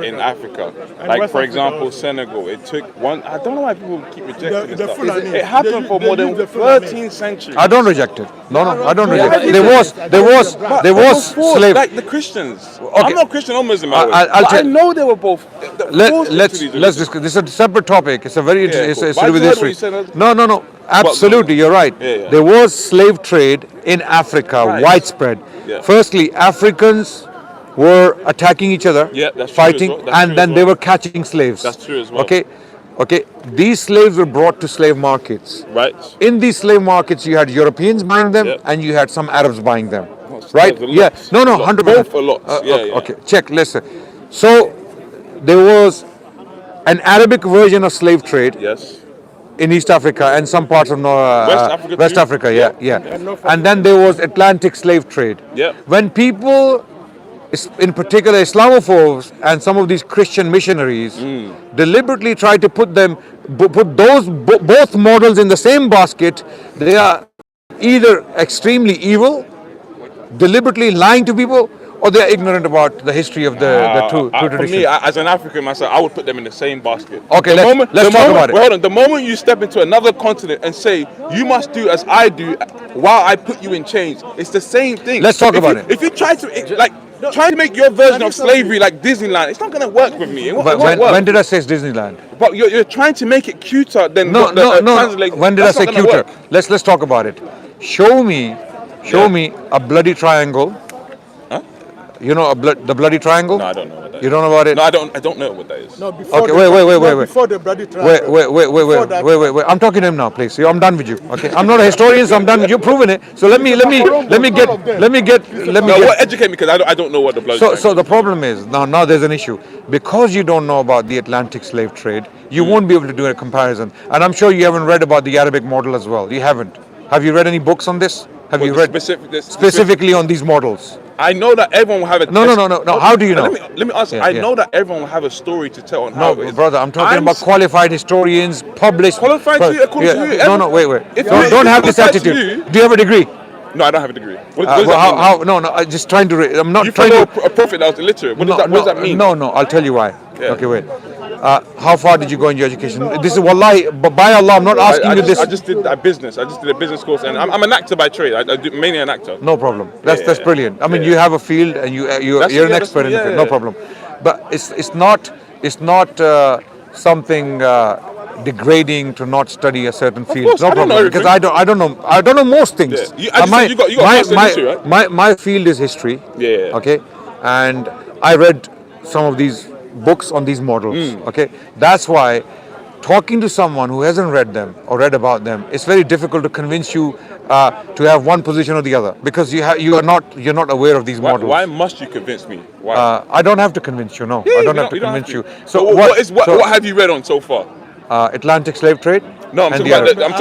in Africa. Like for example, Senegal. It took one. I don't know why people keep rejecting this stuff. It happened for more than 13 centuries. I don't reject it. No, I don't reject it. There was slave. Like the Christians. Okay. I'm not Christian or Muslim. I'll I know they were both. Let's discuss. This is a separate topic. It's a very interesting. It's to do with history. No. Absolutely, you're right. Yeah. There was slave trade in Africa, widespread. Yeah. Firstly, Africans were attacking each other, that's fighting, true as well. and then they were catching slaves. That's true as well. Okay. These slaves were brought to slave markets. Right. In these slave markets, you had Europeans buying them, and you had some Arabs buying them. Right? Yeah. No, 100%. Both a lot. Okay. Check. Listen. So there was an Arabic version of slave trade. Yes. In East Africa and some parts of West Africa, yeah. And then there was Atlantic slave trade. Yeah. When people, in particular Islamophobes and some of these Christian missionaries, deliberately try to put those both models in the same basket, they are either extremely evil, deliberately lying to people, or they are ignorant about the history of the two traditions. For me, as an African myself, I would put them in the same basket. Okay, let's talk about it. Hold on. The moment you step into another continent and say, you must do as I do while I put you in chains, it's the same thing. Let's talk about it. If you try to, try to make your version of slavery like Disneyland, it's not going to work with me. When did I say it's Disneyland? But you're trying to make it cuter than No. When did I say cuter? Let's talk about it. Show me a bloody triangle. You know the bloody triangle? No, I don't know what that is. You don't know about it? No, I don't know what that is. No, before okay, wait. Before the bloody triangle. Wait. I'm talking to him now, please. I'm done with you. Okay. I'm not a historian, so I'm done with you. Proving it. So let me get. Educate me, because I don't know what the bloody triangle is. So the problem is now there's an issue because you don't know about the Atlantic slave trade. You won't be able to do a comparison, and I'm sure you haven't read about the Arabic model as well. You haven't. Have you read any books on this? Have you read specifically on these models? I know that everyone will have a... No. How do you know? Let me answer. I know that everyone will have a story to tell on how it is. Brother, I'm talking about qualified historians, published... Qualified to you, according to you. No, wait. Don't have this attitude. Do you have a degree? No, I don't have a degree. What does that mean? No, I'm just trying to... I'm not trying to... a prophet that was illiterate. What does that mean? No, I'll tell you why. Yeah. Okay, wait. How far did you go in your education? This is wallahi, by Allah, I'm not asking you this. I just did a business. I just did a business course, and I'm an actor by trade. I do mainly an actor. No problem. That's brilliant. I mean, you have a field, and you're an expert in the field. No problem. But it's not something degrading to not study a certain field. No problem. Because I don't know most things. My field is history. Yeah. Okay, and I read some of these books on these models. Okay, that's why talking to someone who hasn't read them or read about them, it's very difficult to convince you to have one position or the other, because you're not aware of these models. Why must you convince me? Why? I don't have to convince you. No, I don't have to convince you. So what have you read on so far? Atlantic slave trade. No, I'm talking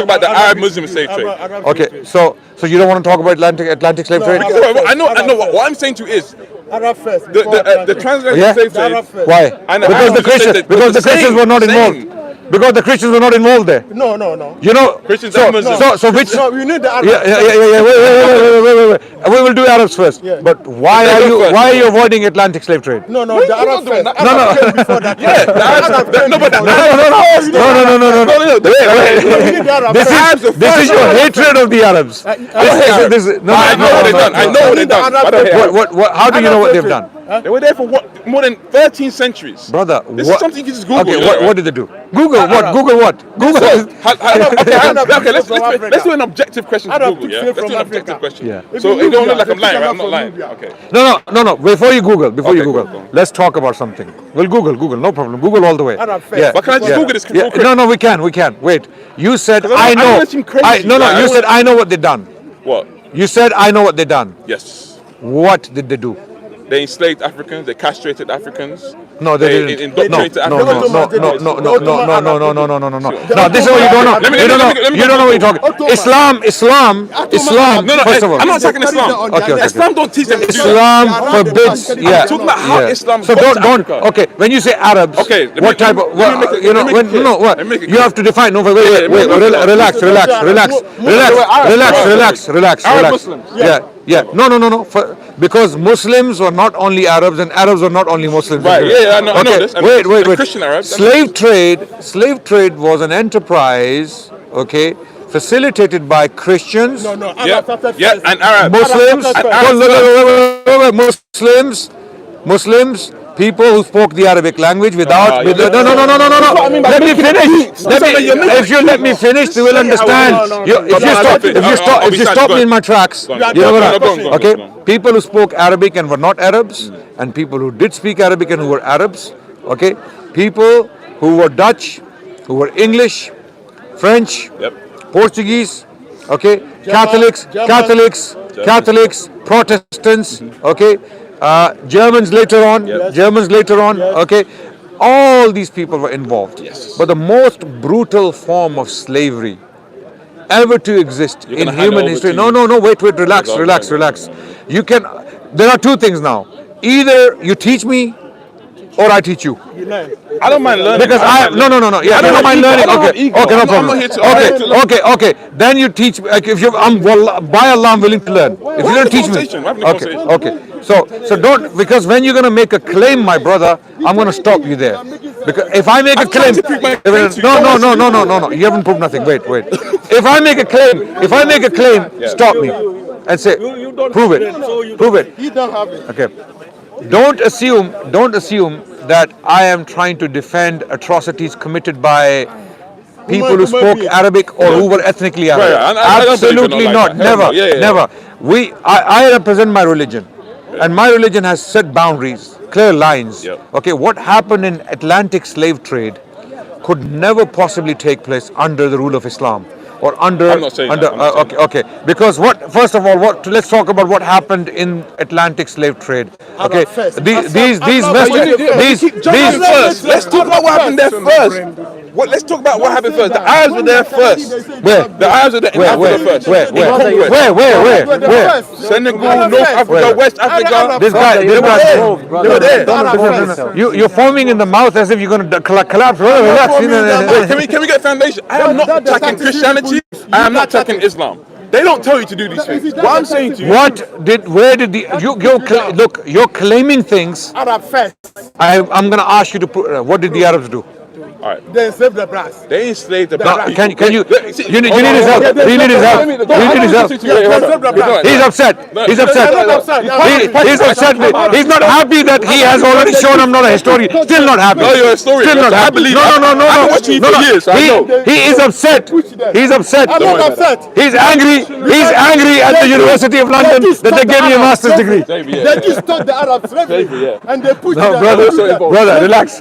about the Arab Muslim slave trade. Okay, so you don't want to talk about Atlantic slave trade? I know. What I'm saying to you is, Arab first. The transatlantic slave trade. Why? Because the Christians were not involved. Because the Christians were not involved there. No. You know, Christians and Muslims. So which? No, we need the Arabs. Wait. We will do Arabs first. Yeah. But why are you avoiding Atlantic slave trade? No, the Arabs first. No. This is your hatred of the Arabs. I know what they've done. How do you know what they've done? They were there for more than 13 centuries. Brother, this is something you can just Google. Okay, what did they do? Google what? Google. Okay, let's do an objective question to Google. Yeah, let's do an objective question. Yeah. So it don't look like I'm lying. Right? I'm not lying. Okay. No. Before you Google, let's talk about something. We'll Google. No problem. Google all the way. Yeah. But can I just Google this? Yeah. No, we can. Wait. You said I know. You said I know what they done. What? You said I know what they done. Yes. What did they do? They enslaved Africans. They castrated Africans. No, they didn't. Indoctrinated Africans. No. No, this is what you don't know. You don't know what you're talking. Islam. First of all, I'm not attacking Islam. Okay. Islam don't teach them to do Islam forbids. Yeah. I'm talking about how Islam. So don't. Okay, when you say Arabs, what type of? What? You have to define. No, wait. Relax. Arab Muslims. Yeah. No. Because Muslims were not only Arabs and Arabs were not only Muslims. Right. Yeah. I know this. Wait. Christian Arabs. Slave trade was an enterprise. Okay. Facilitated by Christians. No. Yeah. And Arabs. Muslims. People who spoke the Arabic language without... No. Let me finish. If you let me finish, you will understand. If you stop me in my tracks, you know what? Okay? People who spoke Arabic and were not Arabs, and people who did speak Arabic and who were Arabs, okay? People who were Dutch, who were English, French, Portuguese, okay? Catholics, Protestants, okay? Germans later on, okay, all these people were involved. Yes. But the most brutal form of slavery ever to exist in human history. No, wait, relax. There are two things now. Either you teach me or I teach you. I don't mind learning. Because no. Yeah, I don't mind learning. Okay, no problem. Okay. Then you teach me. Like, by Allah, I'm willing to learn. If you don't teach me, okay. So don't, because when you're going to make a claim, my brother, I'm going to stop you there. Because if I make a claim, no. You haven't proved nothing. Wait. If I make a claim, stop me and say, prove it. You don't have it. Okay. Don't assume that I am trying to defend atrocities committed by people who spoke Arabic or who were ethnically Arab. Absolutely not. Never. I represent my religion, and my religion has set boundaries, clear lines. Okay, what happened in Atlantic slave trade could never possibly take place under the rule of Islam. Or under, I'm not saying that. Okay. Because first of all, let's talk about what happened in Atlantic slave trade. Okay, Let's talk about what happened there first. let's talk about what happened first. The Arabs were there first. Where? The Arabs were there in Africa first. Where? Senegal, North Africa, West Africa. This guy. They were there. You're foaming in the mouth as if you're going to collapse. Relax. Can we get foundation? I am not attacking Christianity. I am not attacking Islam. They don't tell you to do these things. What I'm saying to you. You're claiming things. Arab first. I'm going to ask you to put, what did the Arabs do? All right. They enslaved the blacks. They enslaved the blacks. Can you need his help. You need his help. He's upset. He's upset. He's upset. He's not happy that he has already shown I'm not a historian. Still not happy. No, you're a historian. Still not happy. No. I've watched you for years. He is upset. He's upset. I'm not upset. He's angry. He's angry at the University of London that they gave me a master's degree. They just taught the Arabs slavery and they pushed No, brother, relax.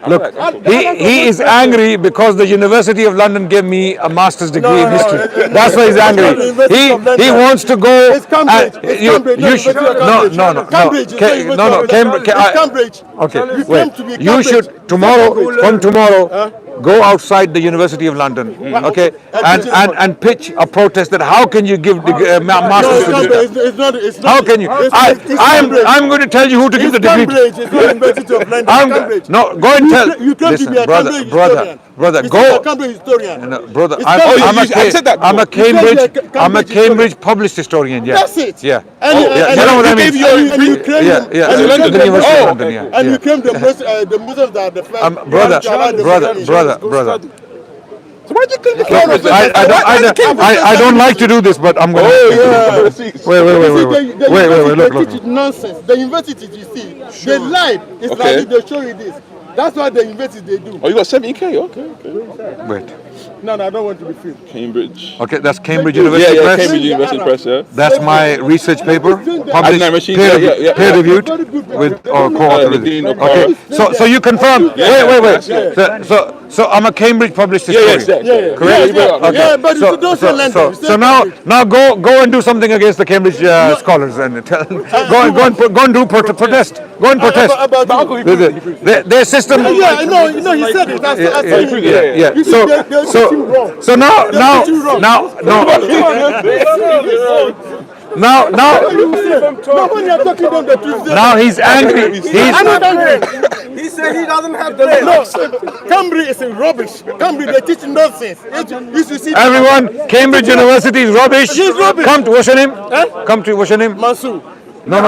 Look, he is angry because the University of London gave me a master's degree in history. That's why he's angry. He wants to go. It's Cambridge. You should Cambridge. Cambridge. Okay, wait. You should from tomorrow. Go outside the University of London, okay, and pitch a protest that how can you give the master's degree? It's not. How can you? I'm going to tell you who to give the degree. Cambridge. It's not University of London. Cambridge. No, go and tell. You claim to be a Cambridge historian. Brother, It's go. a Cambridge historian. No, brother, I'm a Cambridge published historian. Yeah. That's it. Yeah. And you know what I mean? And you claim Yeah. the University of London. Yeah. And you claim the Muslims are the first. Brother. So why'd you claim the I don't like to do this, but I'm going to. Wait. Look. They teach nonsense. The universities, you see, they lie. It's like they show you this. That's what the universities they do. Oh, you got 70K? Okay. Wait. No, I don't want to be filmed. Cambridge. Okay, that's Cambridge University Press. Cambridge University Press, yeah. That's my research paper, published, peer-reviewed, with co-authored. Okay, so you confirm? Wait. So I'm a Cambridge published historian. Correct? Yeah, but don't say London. So now go and do something against the Cambridge scholars and go and do protest. Go and protest. Their system. Yeah, I know. He said it. So now. Now he's angry. He said he doesn't have the no. Cambridge is rubbish. Cambridge, they teach nonsense. Everyone, Cambridge University is rubbish. He's rubbish. Come to what's your name? Come to what's your name? Masu. No.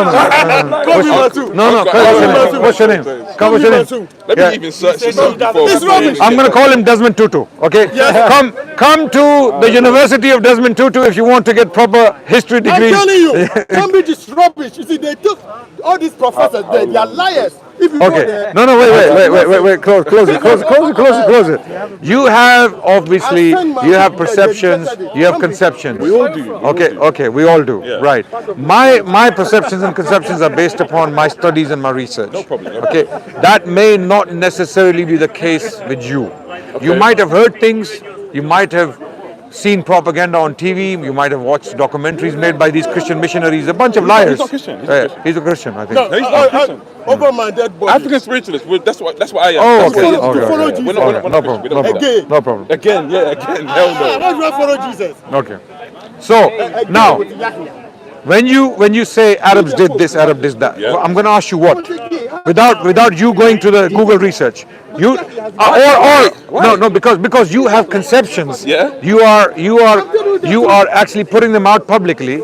What's your name? Come, what's your name? Let me even search this up before. It's rubbish. I'm going to call him Desmond Tutu. Okay? Yes. Come to the University of Desmond Tutu if you want to get proper history degrees. I'm telling you, Cambridge is rubbish. You see, they took all these professors. They are liars. If you Okay. No. Wait. Close it. You have obviously, you have perceptions, you have conceptions. We all do. Okay. We all do. Yeah. Right. My perceptions and conceptions are based upon my studies and my research. No problem. Okay. That may not necessarily be the case with you. Okay. You might have heard things. You might have seen propaganda on TV. You might have watched documentaries made by these Christian missionaries. A bunch of liars. He's not Christian. He's a Christian, I think. No, he's not Christian. Over my dead body. African spiritualist. That's what I am. Oh, okay. To follow Jesus. No problem. Again. Hell no. Why do I follow Jesus? Okay. So now, when you say Arabs did this, Arab did that, well, I'm going to ask you what? Without you going to the Google research, because you have conceptions. Yeah. You are actually putting them out publicly.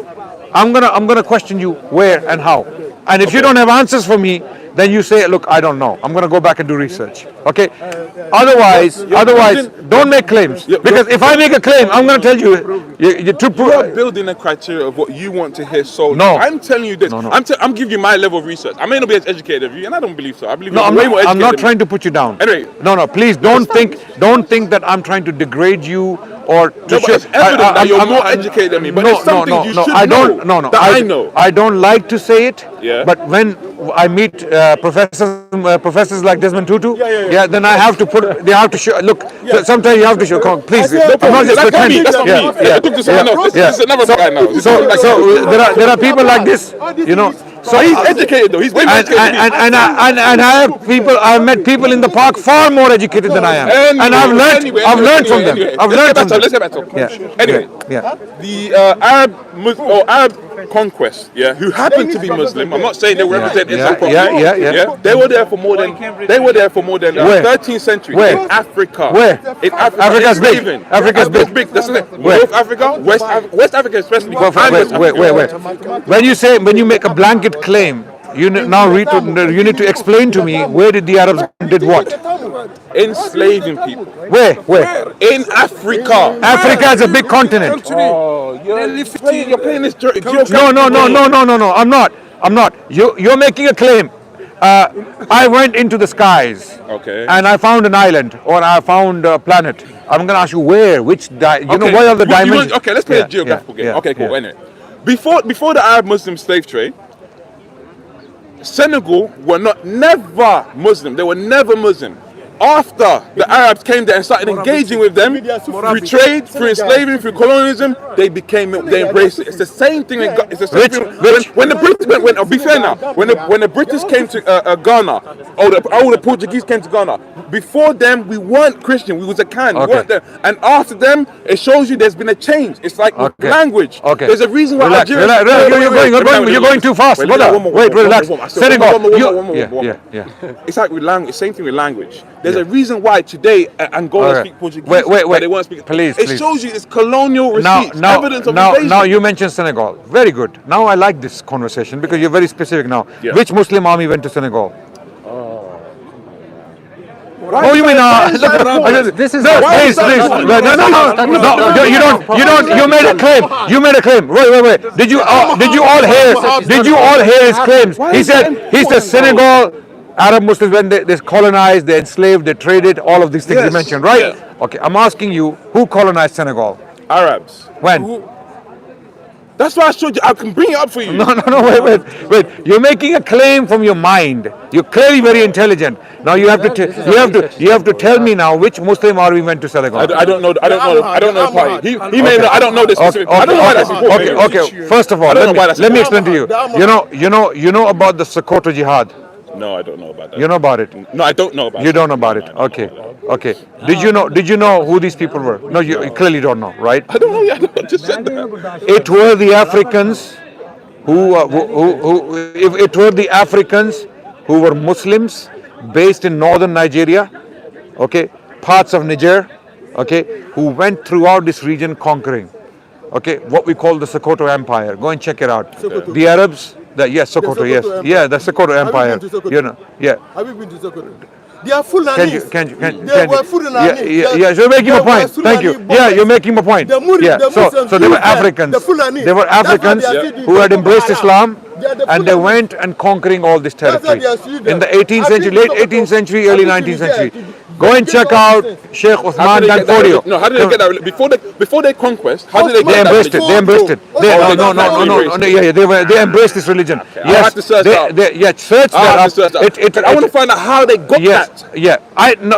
I'm gonna question you where and how. And if you don't have answers for me, then you say, look, I don't know. I'm going to go back and do research. Okay? Otherwise, don't make claims. Because if I make a claim, I'm going to tell you you're building a criteria of what you want to hear solely. No. I'm telling you this. No. I'm giving you my level of research. I may not be as educated as you, and I don't believe so. I believe I'm not trying to put you down. Anyway. No, please don't think that I'm trying to degrade you or to but it's evident that you're more educated than me. But it's something you should know. I know. I don't like to say it. Yeah. But when I meet professors like Desmond Tutu, then I have to put. They have to show. Look, sometimes you have to show. Please, I'm not just pretending. That's not me. I took this one else. This is another guy now. So there are people like this. You know. So he's educated though. He's been educated. And I've met people in the park far more educated than I am, and I've learned from them. Let's get back to Anyway, the Arab conquest, who happened to be Muslim. I'm not saying they represent Islam properly. They were there for more than 13th century in Africa. Where? In Africa's big. Africa's big. That's it. North Africa, West Africa especially. Wait. When you make a blanket claim, you need to explain to me where did the Arabs did what? Enslaving people. Where? In Africa. Africa is a big continent. Oh, you're playing this joke. No. I'm not. You're making a claim. I went into the skies. Okay. And I found an island, or I found a planet. I'm going to ask you where, what are the dimensions? Okay, let's play a geographical game. Okay, cool. Anyway, before the Arab-Muslim slave trade, Senegal were never Muslim. They were never Muslim. After the Arabs came there and started engaging with them through trade, through enslaving, through colonialism, they embraced it. It's the same thing. It's the same thing. When the British be fair now. When the British came to Ghana, or the Portuguese came to Ghana, before them we weren't Christian. We was a can. We weren't there. And after them, it shows you there's been a change. It's like language. Okay. There's a reason why Algerians. You're going too fast. Wait, relax. Senegal. It's like with language. Same thing with language. There's a reason why today Angola speak Portuguese. Wait. They won't speak. Please. It shows you it's colonial receipts, evidence of invasion. Now you mentioned Senegal. Very good. Now I like this conversation because you're very specific now. Yeah. Which Muslim army went to Senegal? Why you mean? This is please. No. You made a claim. Wait. Did you all hear his claims? He said Senegal. Arab Muslims, when they colonized, they enslaved, they traded, all of these things you mentioned, right? Yeah. Okay, I'm asking you, who colonized Senegal? Arabs. When? That's why I showed you. I can bring it up for you. No, wait. You're making a claim from your mind. You're clearly very intelligent. Now you have to tell me now which Muslim army went to Senegal. I don't know. I don't know the party. He may know. I don't know this specific. I don't know why that's important. Okay. First of all, let me explain to you. You know about the Sokoto Jihad. No, I don't know about that. You know about it? No, I don't know about it. You don't know about it? Okay. Did you know who these people were? No, you clearly don't know, right? I don't know. I just said that. It were the Africans who were Muslims based in northern Nigeria, okay, parts of Niger, okay, who went throughout this region conquering, okay, what we call the Sokoto Empire. Go and check it out. The Arabs. Sokoto, yes. Yeah, the Sokoto Empire. Have you been to Sokoto? They are Fulanis. They were Fulanis. Yeah, you're making a point. Thank you. Yeah, you're making a point. So they were Africans. They were Africans who had embraced Islam, and they went and conquering all this territory in the 18th century, late 18th century, early 19th century. Go and check out Sheikh Uthman Dan Fodio. No, how did they get that? Before their conquest, how did they get that? They embraced it. They embraced this religion. Yes, I have to search that. Search that. I want to find out how they got that. Yeah.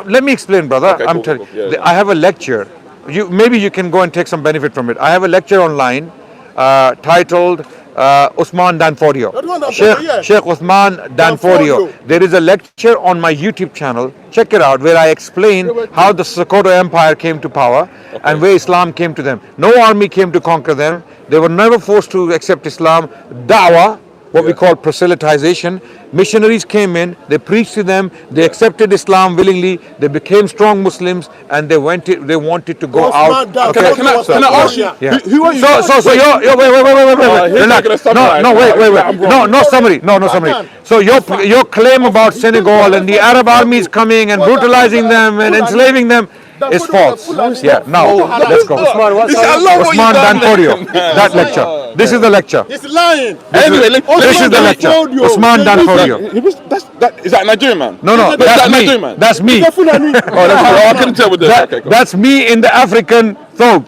Let me explain, brother. I'm telling you. I have a lecture. Maybe you can go and take some benefit from it. I have a lecture online titled Uthman Dan Fodio. Sheikh Uthman Dan Fodio. There is a lecture on my YouTube channel. Check it out, where I explain how the Sokoto Empire came to power and where Islam came to them. No army came to conquer them. They were never forced to accept Islam. Da'wah, what we call proselytization. Missionaries came in, they preached to them, they accepted Islam willingly, they became strong Muslims, and they wanted to go out. Okay. Can I ask you? Yeah. Who are you? So wait. No summary. So your claim about Senegal and the Arab armies coming and brutalizing them and enslaving them is false. Yeah. Now let's go. Uthman Dan Fodio. That lecture. This is the lecture. It's lying. Anyway, this is the lecture. Uthman Dan Fodio. Is that Nigerian man? No, that's me. That's me. I couldn't tell with this. That's me in the African thobe.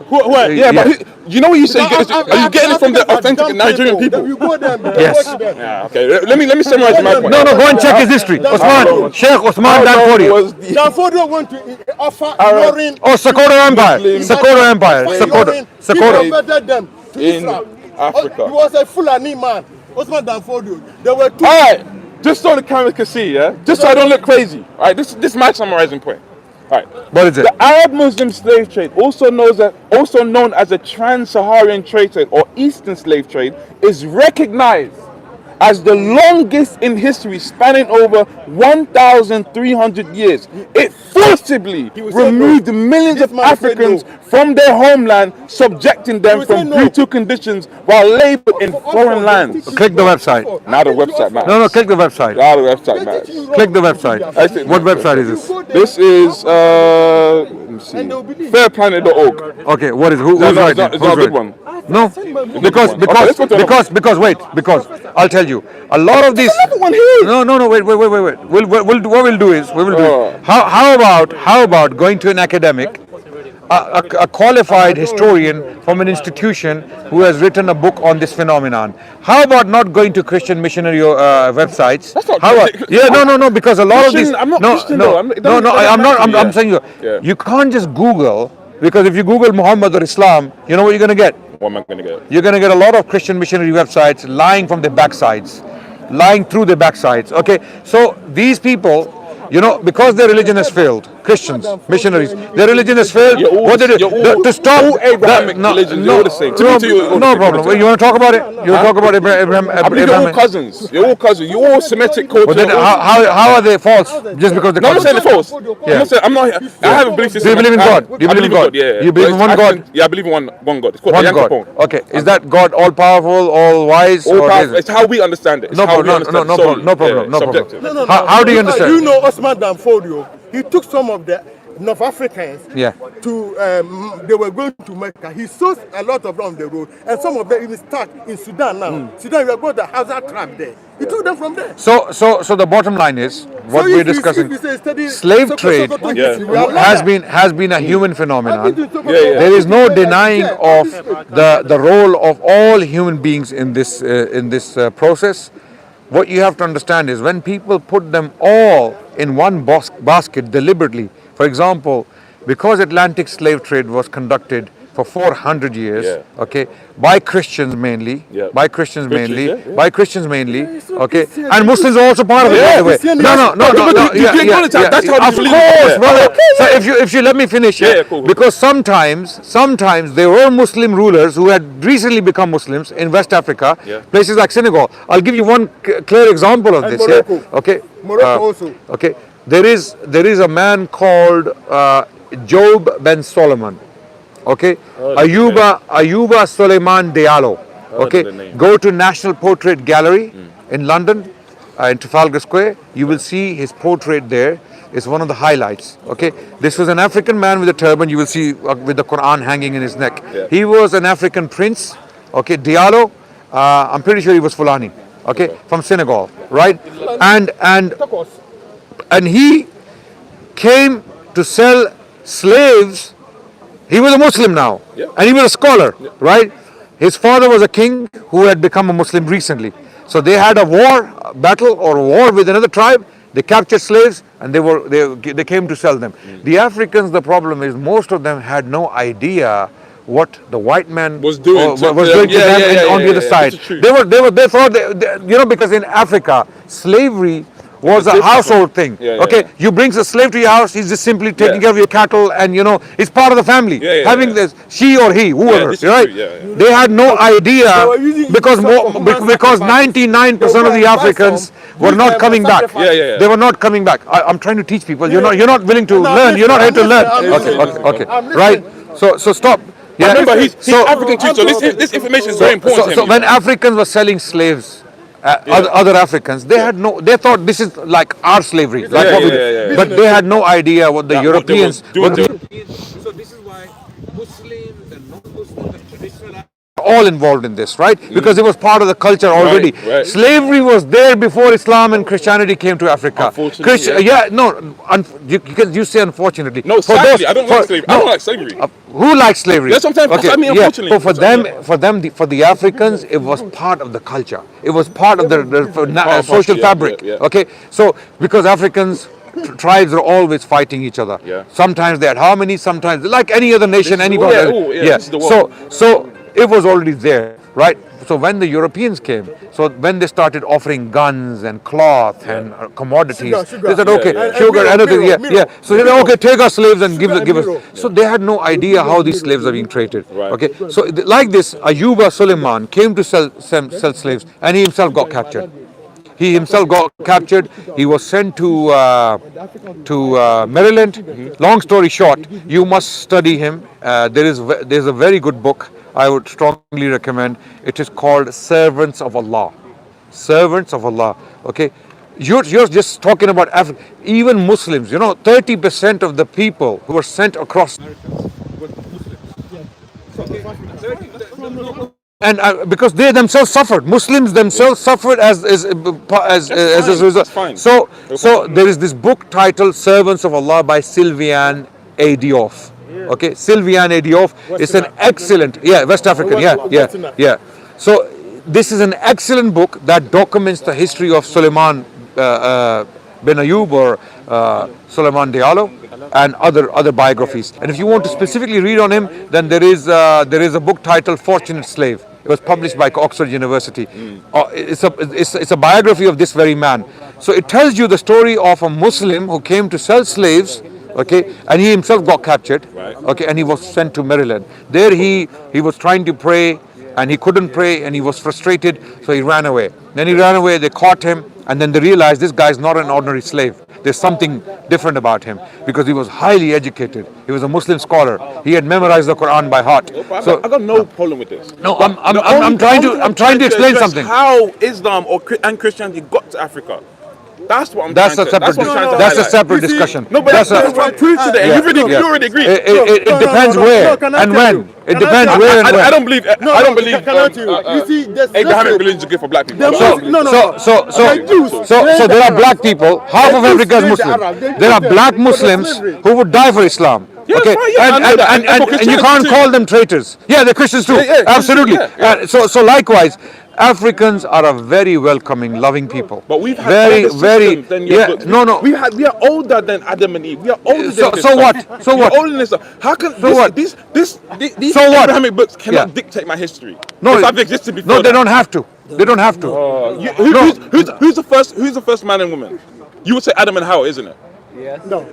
Yeah, but you know what you say? Are you getting it from the authentic Nigerian people? Yes. Yeah. Okay. Let me summarize my point. No. Go and check his history. Sheikh Uthman Dan Fodio. Dan Fodio went to offer ignoring. Sokoto Empire. Sokoto. He converted them to Islam. Africa. He was a Fulani man. Osman Danfodio. There were two. All right, just so the camera can see, yeah? Just so I don't look crazy. All right, this is my summarizing point. All right. What is it? The Arab-Muslim slave trade, also known as the Trans-Saharan trade or Eastern slave trade, is recognized as the longest in history, spanning over 1,300 years. It forcibly removed millions of Africans from their homeland, subjecting them from brutal conditions while labored in foreign lands. Click the website. Now the website matters. No, click the website. Now the website matters. Click the website. What website is this? This is let me see. Fairplanet.org. Okay, what is who's writing? It's not a good one. No, because wait, because I'll tell you, a lot of these. No, wait. What we'll do is how about going to an academic, a qualified historian from an institution who has written a book on this phenomenon. How about not going to Christian missionary websites? How about, no, because a lot of these. I'm saying you can't just Google, because if you Google Muhammad or Islam, you know what you're going to get. What am I going to get? You're going to get a lot of Christian missionary websites lying from their backsides, lying through their backsides. Okay, so these people, because their religion has failed, Christians, missionaries, their religion has failed. What they do to stop Abrahamic religions, you're all the same. No problem. You want to talk about it? You want to talk about Abraham? I believe you're all cousins. You're all cousins. You're all Semitic culture. But then how are they false? Just because they're I'm not saying they're false. Yeah. I'm not. I haven't believed this. Do you believe in God? Do you believe in God? Yeah. You believe in one God? Yeah, I believe in one God. It's called one God. Okay. Is that God all powerful, all wise? All powerful. It's how we understand it. No problem. How do you understand? You know Osman Danfodio. He took some of the North Africans to, they were going to Mecca. He saw a lot of them on the road, and some of them even stuck in Sudan now. Sudan, you have got the Hazard trap there. He took them from there. So the bottom line is what we're discussing. Slave trade has been a human phenomenon. There is no denying of the role of all human beings in this process. What you have to understand is when people put them all in one basket deliberately. For example, because Atlantic slave trade was conducted for 400 years, okay, by Christians mainly, okay, and Muslims are also part of it, by the way. No, of course, brother. So if you let me finish, because sometimes there were Muslim rulers who had recently become Muslims in West Africa, places like Senegal. I'll give you one clear example of this. Okay, Morocco also. Okay, there is a man called Job Ben Solomon. Okay, Ayuba Suleiman Diallo. Okay, go to National Portrait Gallery in London, in Trafalgar Square. You will see his portrait there. It's one of the highlights. Okay, this was an African man with a turban. You will see with the Quran hanging in his neck. He was an African prince. Okay, Diallo. I'm pretty sure he was Fulani. Okay, from Senegal, right? And he came to sell slaves. He was a Muslim now, and he was a scholar, right? His father was a king who had become a Muslim recently. So they had a war with another tribe. They captured slaves, and they came to sell them. The Africans, the problem is most of them had no idea what the white man was doing to them on the other side. They thought, because in Africa, slavery was a household thing. You bring a slave to your house, he's just simply taking care of your cattle, and it's part of the family. Having this, she or he, whoever, right? They had no idea because 99% of the Africans were not coming back. They were not coming back. I'm trying to teach people. You're not willing to learn. You're not here to learn. Okay. Right. So stop. Yeah. Remember, he's African too, so this information is very important. So when Africans were selling slaves, other Africans, they thought this is like our slavery, but they had no idea what the Europeans. So this is why Muslims and non-Muslims and traditional all involved in this, right? Because it was part of the culture already. Slavery was there before Islam and Christianity came to Africa. You say unfortunately. No, sadly, I don't like slavery. I don't like slavery. Who likes slavery? That's what I'm saying. I mean, unfortunately. But for the Africans, it was part of the culture. It was part of the social fabric. Okay, so because Africans, tribes are always fighting each other. Sometimes they had harmony, sometimes like any other nation, anybody. So it was already there, right? when the Europeans came, so when they started offering guns and cloth and commodities, they said, okay, sugar, anything, So they said, okay, take our slaves and give us. So they had no idea how these slaves are being treated. Okay, so like this, Ayuba Suleiman came to sell slaves, and he himself got captured. He himself got captured. He was sent to Maryland. Long story short, you must study him. There's a very good book I would strongly recommend. It is called Servants of Allah. Servants of Allah. Okay, you're just talking about Africa. Even Muslims, 30% of the people who were sent across. And because they themselves suffered, Muslims themselves suffered as a result. So there is this book titled Servants of Allah by Sylviane A. Diouf. Okay, Sylviane A. Diouf is an excellent, West African, So this is an excellent book that documents the history of Suleiman bin Ayub or Suleiman Diallo and other biographies. And if you want to specifically read on him, then there is a book titled Fortunate Slave. It was published by Oxford University. It's a biography of this very man. So it tells you the story of a Muslim who came to sell slaves, okay, and he himself got captured, okay, and he was sent to Maryland. There he was trying to pray, and he couldn't pray, and he was frustrated, so he ran away. Then he ran away, they caught him, and then they realized this guy is not an ordinary slave. There's something different about him, because he was highly educated. He was a Muslim scholar. He had memorized the Quran by heart. So I got no problem with this. No, I'm trying to explain something. How Islam and Christianity got to Africa. That's what I'm that's trying a to separate That's a separate discussion. No, but that's what I'm preaching today. You already agree. It depends where and when. It depends where and when. I don't believe Abrahamic religion is good for black people. So there are black people. Half of Africa is Muslim. There are black Muslims who would die for Islam. Okay, and you can't call them traitors. Yeah, they're Christians too. Absolutely. So likewise, Africans are a very welcoming, loving people. But we've had very than no. We are older than Adam and Eve. We are older than so what? So what? Older than this. How can these Abrahamic books cannot dictate my history? No, I've existed before. No, they don't have to. They don't have to. Who's the first man and woman? You would say Adam and Hawa, isn't it? Yes. No.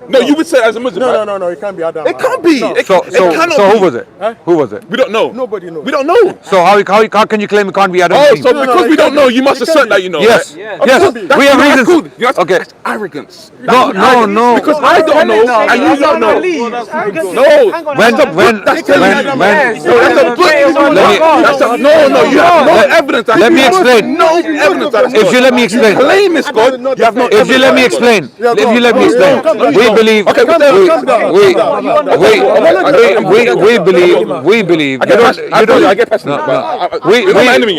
No, you would say as a Muslim. No, it can't be Adam. It can't be. So who was it? Who was it? We don't know. Nobody knows. We don't know. So how can you claim it can't be Adam? So because we don't know, you must assert that you know. Yes. We have reasons. Okay. That's arrogance. No. Because I don't know and you don't know. No. When. You have no evidence. Let me explain. No evidence. If you let me explain. Claim is God. You have no. If you let me explain. We believe. Okay, we believe. I get passionate.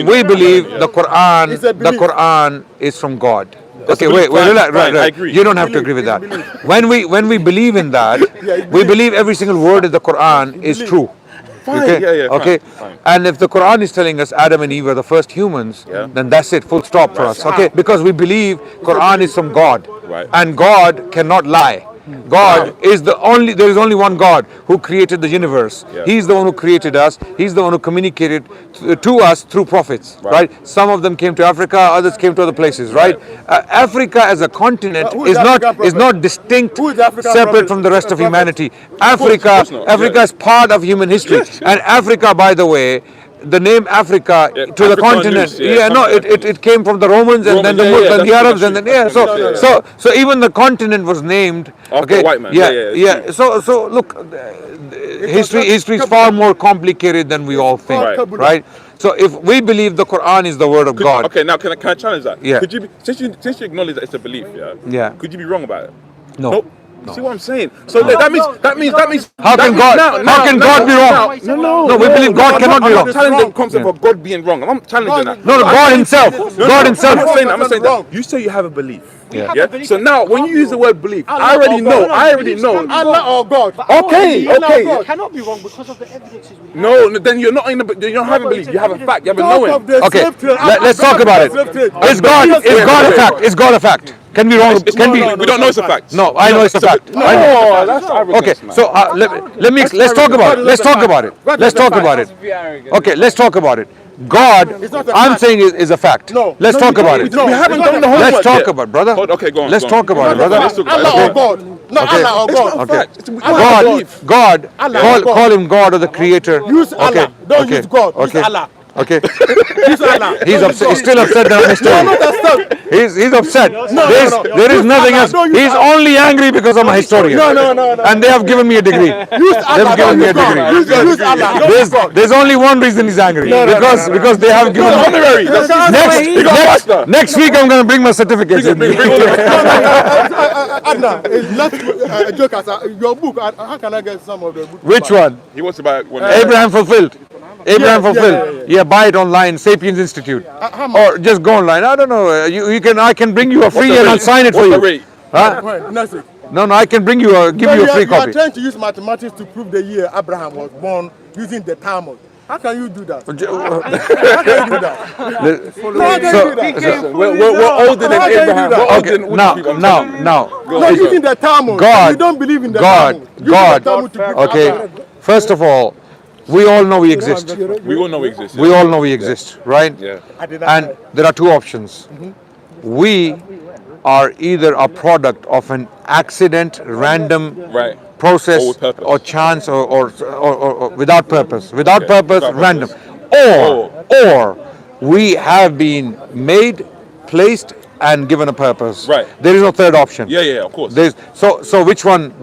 We believe the Quran is from God. Okay, wait, relax. Right. I agree. You don't have to agree with that. When we believe in that, we believe every single word of the Quran is true. Okay. Fine. And if the Quran is telling us Adam and Eve were the first humans, then that's it, full stop for us. Okay, because we believe Quran is from God, and God cannot lie. God is there is only one God who created the universe. He's the one who created us. He's the one who communicated to us through prophets, right? Some of them came to Africa, others came to other places, right? Africa as a continent is not distinct, separate from the rest of humanity. Africa is part of human history. And Africa, by the way, the name Africa to the continent, it came from the Romans and then the Arabs and then so even the continent was named. Okay, white man. So look, history is far more complicated than we all think, right? So if we believe the Quran is the word of God. Okay, now can I challenge that? Yeah. Could you since you acknowledge that it's a belief, could you be wrong about it? No. Nope. You see what I'm saying? So that means. How can God be wrong? No, we believe God cannot be wrong. I'm challenging the concept of God being wrong. I'm challenging that. No, God Himself. I'm saying that. You say you have a belief. Yeah. So now, when you use the word belief, I already know. Allah or God. Okay. It cannot be wrong because of the evidences we have. No, then you're not in the. You don't have a belief. You have a fact. You have a knowing. Okay. Let's talk about it. Is God a fact? Can be wrong. Can be. We don't know it's a fact. No, I know it's a fact. No, that's arrogance, Okay, man. so let's talk about it. Let's talk about it. Let's talk about it. Okay, let's talk about it. God, I'm saying is a fact. Let's talk about it. We haven't done the homework Let's talk yet. about, brother. Okay, go on. Let's talk about it, brother. Allah or God. No, Okay. Allah or God. Okay. God, call him God or the Creator. Use Allah. Don't use God. Use Okay. Allah. Okay. Use Allah. He's upset. He's still upset that I'm historian. He's upset. There is nothing else. He's only angry because I'm a historian. No. And they have given me a degree. Use Allah. They've given me a degree. Use Allah. Don't use God. There's only one reason he's angry. Because they have given me honorary. Next week I'm going to bring my certificates with me. Adnan, it's not a joke. Your book, how can I get some of the book? Which one? He wants to buy one. Abraham Fulfilled. Abraham Fulfilled. Yeah, buy it online, Sapiens Institute. Or just go online. I don't know. You can. I can bring you a free and I'll sign it for you. Huh? No, I can bring you give you a free You are copy. trying to use mathematics to prove the year Abraham was born using the Talmud. How can you do that? How can you do that? We're older than Abraham. We're older than all these people. Now. No, using the Talmud. God. You don't believe in the God. Talmud. God. Okay. First of all, we all know we exist. We all know we exist. We all know we exist, right? Yeah. And there are two options. We are either a product of an accident, random process, or chance, or without purpose. Without purpose, random. Or we have been made, placed, and given a purpose. Right. There is no third option. Yeah, of course. So which one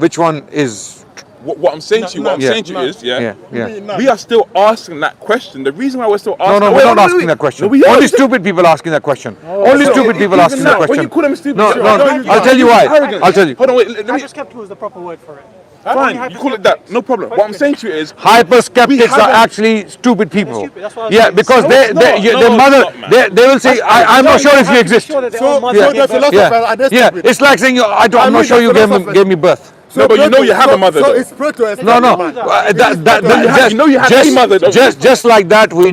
is? What I'm saying to you, is, we are still asking that question. The reason why we're still asking, we're not asking that question. Only stupid people asking that question. Only stupid people asking that question. When you call them stupid, no, I'll tell you why. I'll tell you. Hold on, wait. Let me. Skeptical is the proper word for it. Fine, you call it that, no problem. What I'm saying to you is, hyper-skeptics are actually stupid people. Yeah, because their mother, they will say, I'm not sure if you exist. Yeah, it's like saying, I'm not sure you gave me birth. No, but you know you have a mother. So it's proto. No. You know you have a mother. Just like that we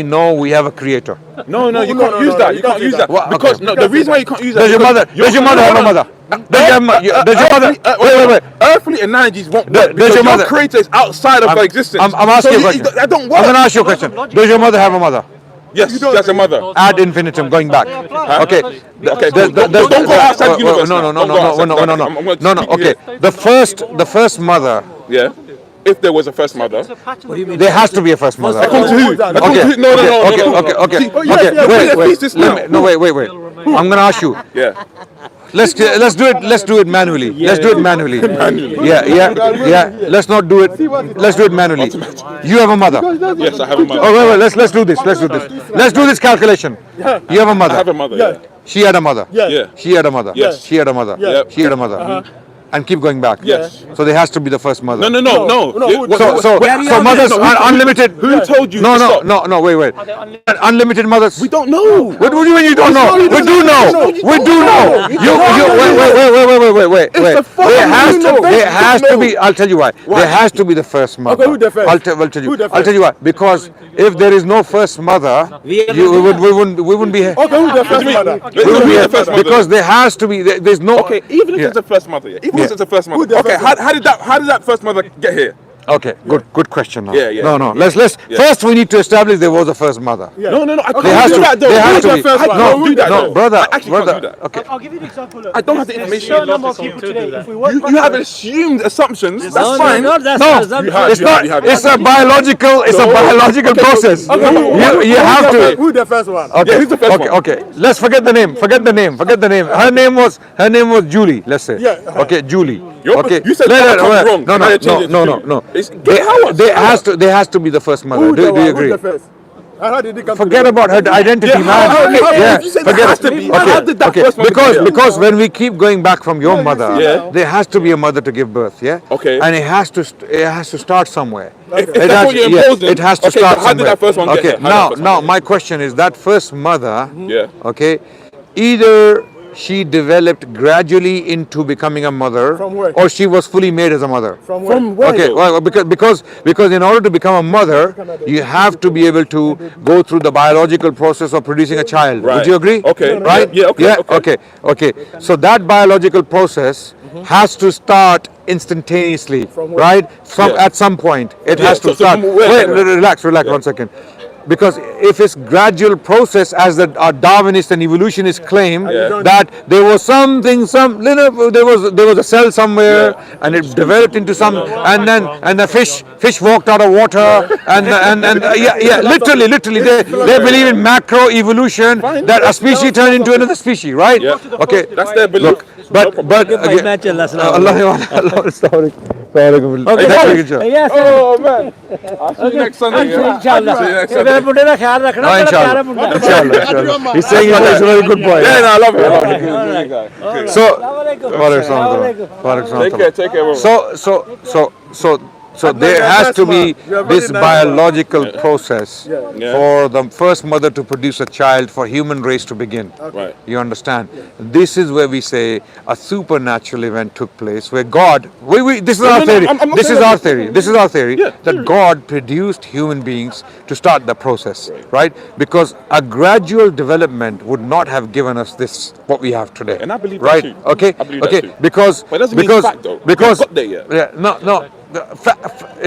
know we have a creator. No, you can't use that. You can't use that because the reason why you can't use that. Does your mother have a mother? Does your mother? Wait. Earthly analogies won't work Does your because your creator is outside of her existence. I'm asking you a question. That don't work. I'm going to ask you a question. Does your mother have a mother? Yes, that's a mother. Ad infinitum, going back. Okay. Don't go outside the universe. No. Okay. The first mother. Yeah. If there was a first mother, there has to be a first mother. According to who? Okay. Wait. I'm gonna ask you. Yeah. Let's do it manually. Let's do it manually. Yeah. Let's not do it. Let's do it manually. You have a mother. Yes, I have a mother. Oh, wait. Let's do this. Let's do this calculation. You have a mother. I have a mother. Yeah. She had a mother. Yeah. She had a mother. Yes. She had a mother. Yep. She had a mother. And keep going back. Yes. So there has to be the first mother. No. So mothers are unlimited. Who told you? No. Wait. Unlimited mothers. We don't know. What do you mean you don't know? We do know. We do know. Wait. There has to be. I'll tell you why. There has to be the first mother. Okay, who the first? I'll tell you why. Because if there is no first mother, we wouldn't be here. Okay, who's the first mother? We wouldn't be here because there has to be. There's no. Okay, even if it's the first mother, even if it's the first mother. Okay, how did that first mother get here? Okay, good question now. Yeah. No. Let's first we need to establish there was a first mother. Yeah. No. I can't has do to- that though. there has Who's to the be- first one? no, I can't do that no, though. brother, I actually can't brother. do that. Okay. I'll give you an example. I don't have the There's information. a certain number of people today. If we work You have assumed assumptions. That's fine. No, it's not. It's a biological. It's a biological process. You have to. Who's the first one? Okay. Yeah, who's the first one? Okay. Let's forget the name. Forget the name. Her name was Julie. Let's say. Yeah. Okay, Julie. You're- Okay. you said that comes wrong. No. Now you're changing it to No. Get There has to be the first mother. Who's Do the you one? agree? Who's the first? And how did it come Forget to about her identity, man. okay. You said there has to be. How did that first mother get here? Because when we keep going back from your mother, Yeah. there has to be a mother to give birth, yeah. Okay. And it has to start somewhere. If that's what you're imposing, it has to okay, start but how did somewhere. that first one get okay. here? How did that first Now one my question is that first mother. Yeah. Okay. Either she developed gradually into becoming a mother, From where? or she was fully made as a mother? From where? From where? Okay, though? well, because in order to become a mother, you have to be able to go through the biological process of producing a child. Right. Would you agree? Okay. Right? Yeah, okay. Okay. So that biological process has to start instantaneously, right? At some point, it has to so start. from where? Wait, relax 1 second. Because if it's gradual process, as the Darwinists and evolutionists claim, that there was something, there was a cell somewhere, and it developed into some, and the fish walked out of water, literally, they believe in macro evolution, that a species turned into another species, right? Yeah. Okay, That's their belief. but again, Allah, sorry. Yes, Oh man. I'll see you next Sunday. Yeah? inshallah. See you next मेरे Sunday. मुंडे का ख्याल रखना तेरा प्यारा मुंडा Inshallah. He's saying he makes a very good point. Yeah, no, I love it. Good guy. So, Take care, bro. So there has to be this biological process Yeah. for the first mother to produce a child, for human race to begin. Right. You understand? This is where we say a supernatural event took place, where God, this is our theory. I'm not This is saying our that. theory. This is our theory Yeah, that God produced human beings to start the process, right? Because a gradual development would not have given us this, what we have today. And I believe right? that too. Okay. I believe that Okay. too. Because But it doesn't mean because fact, though. because We haven't got there yet. yeah, no.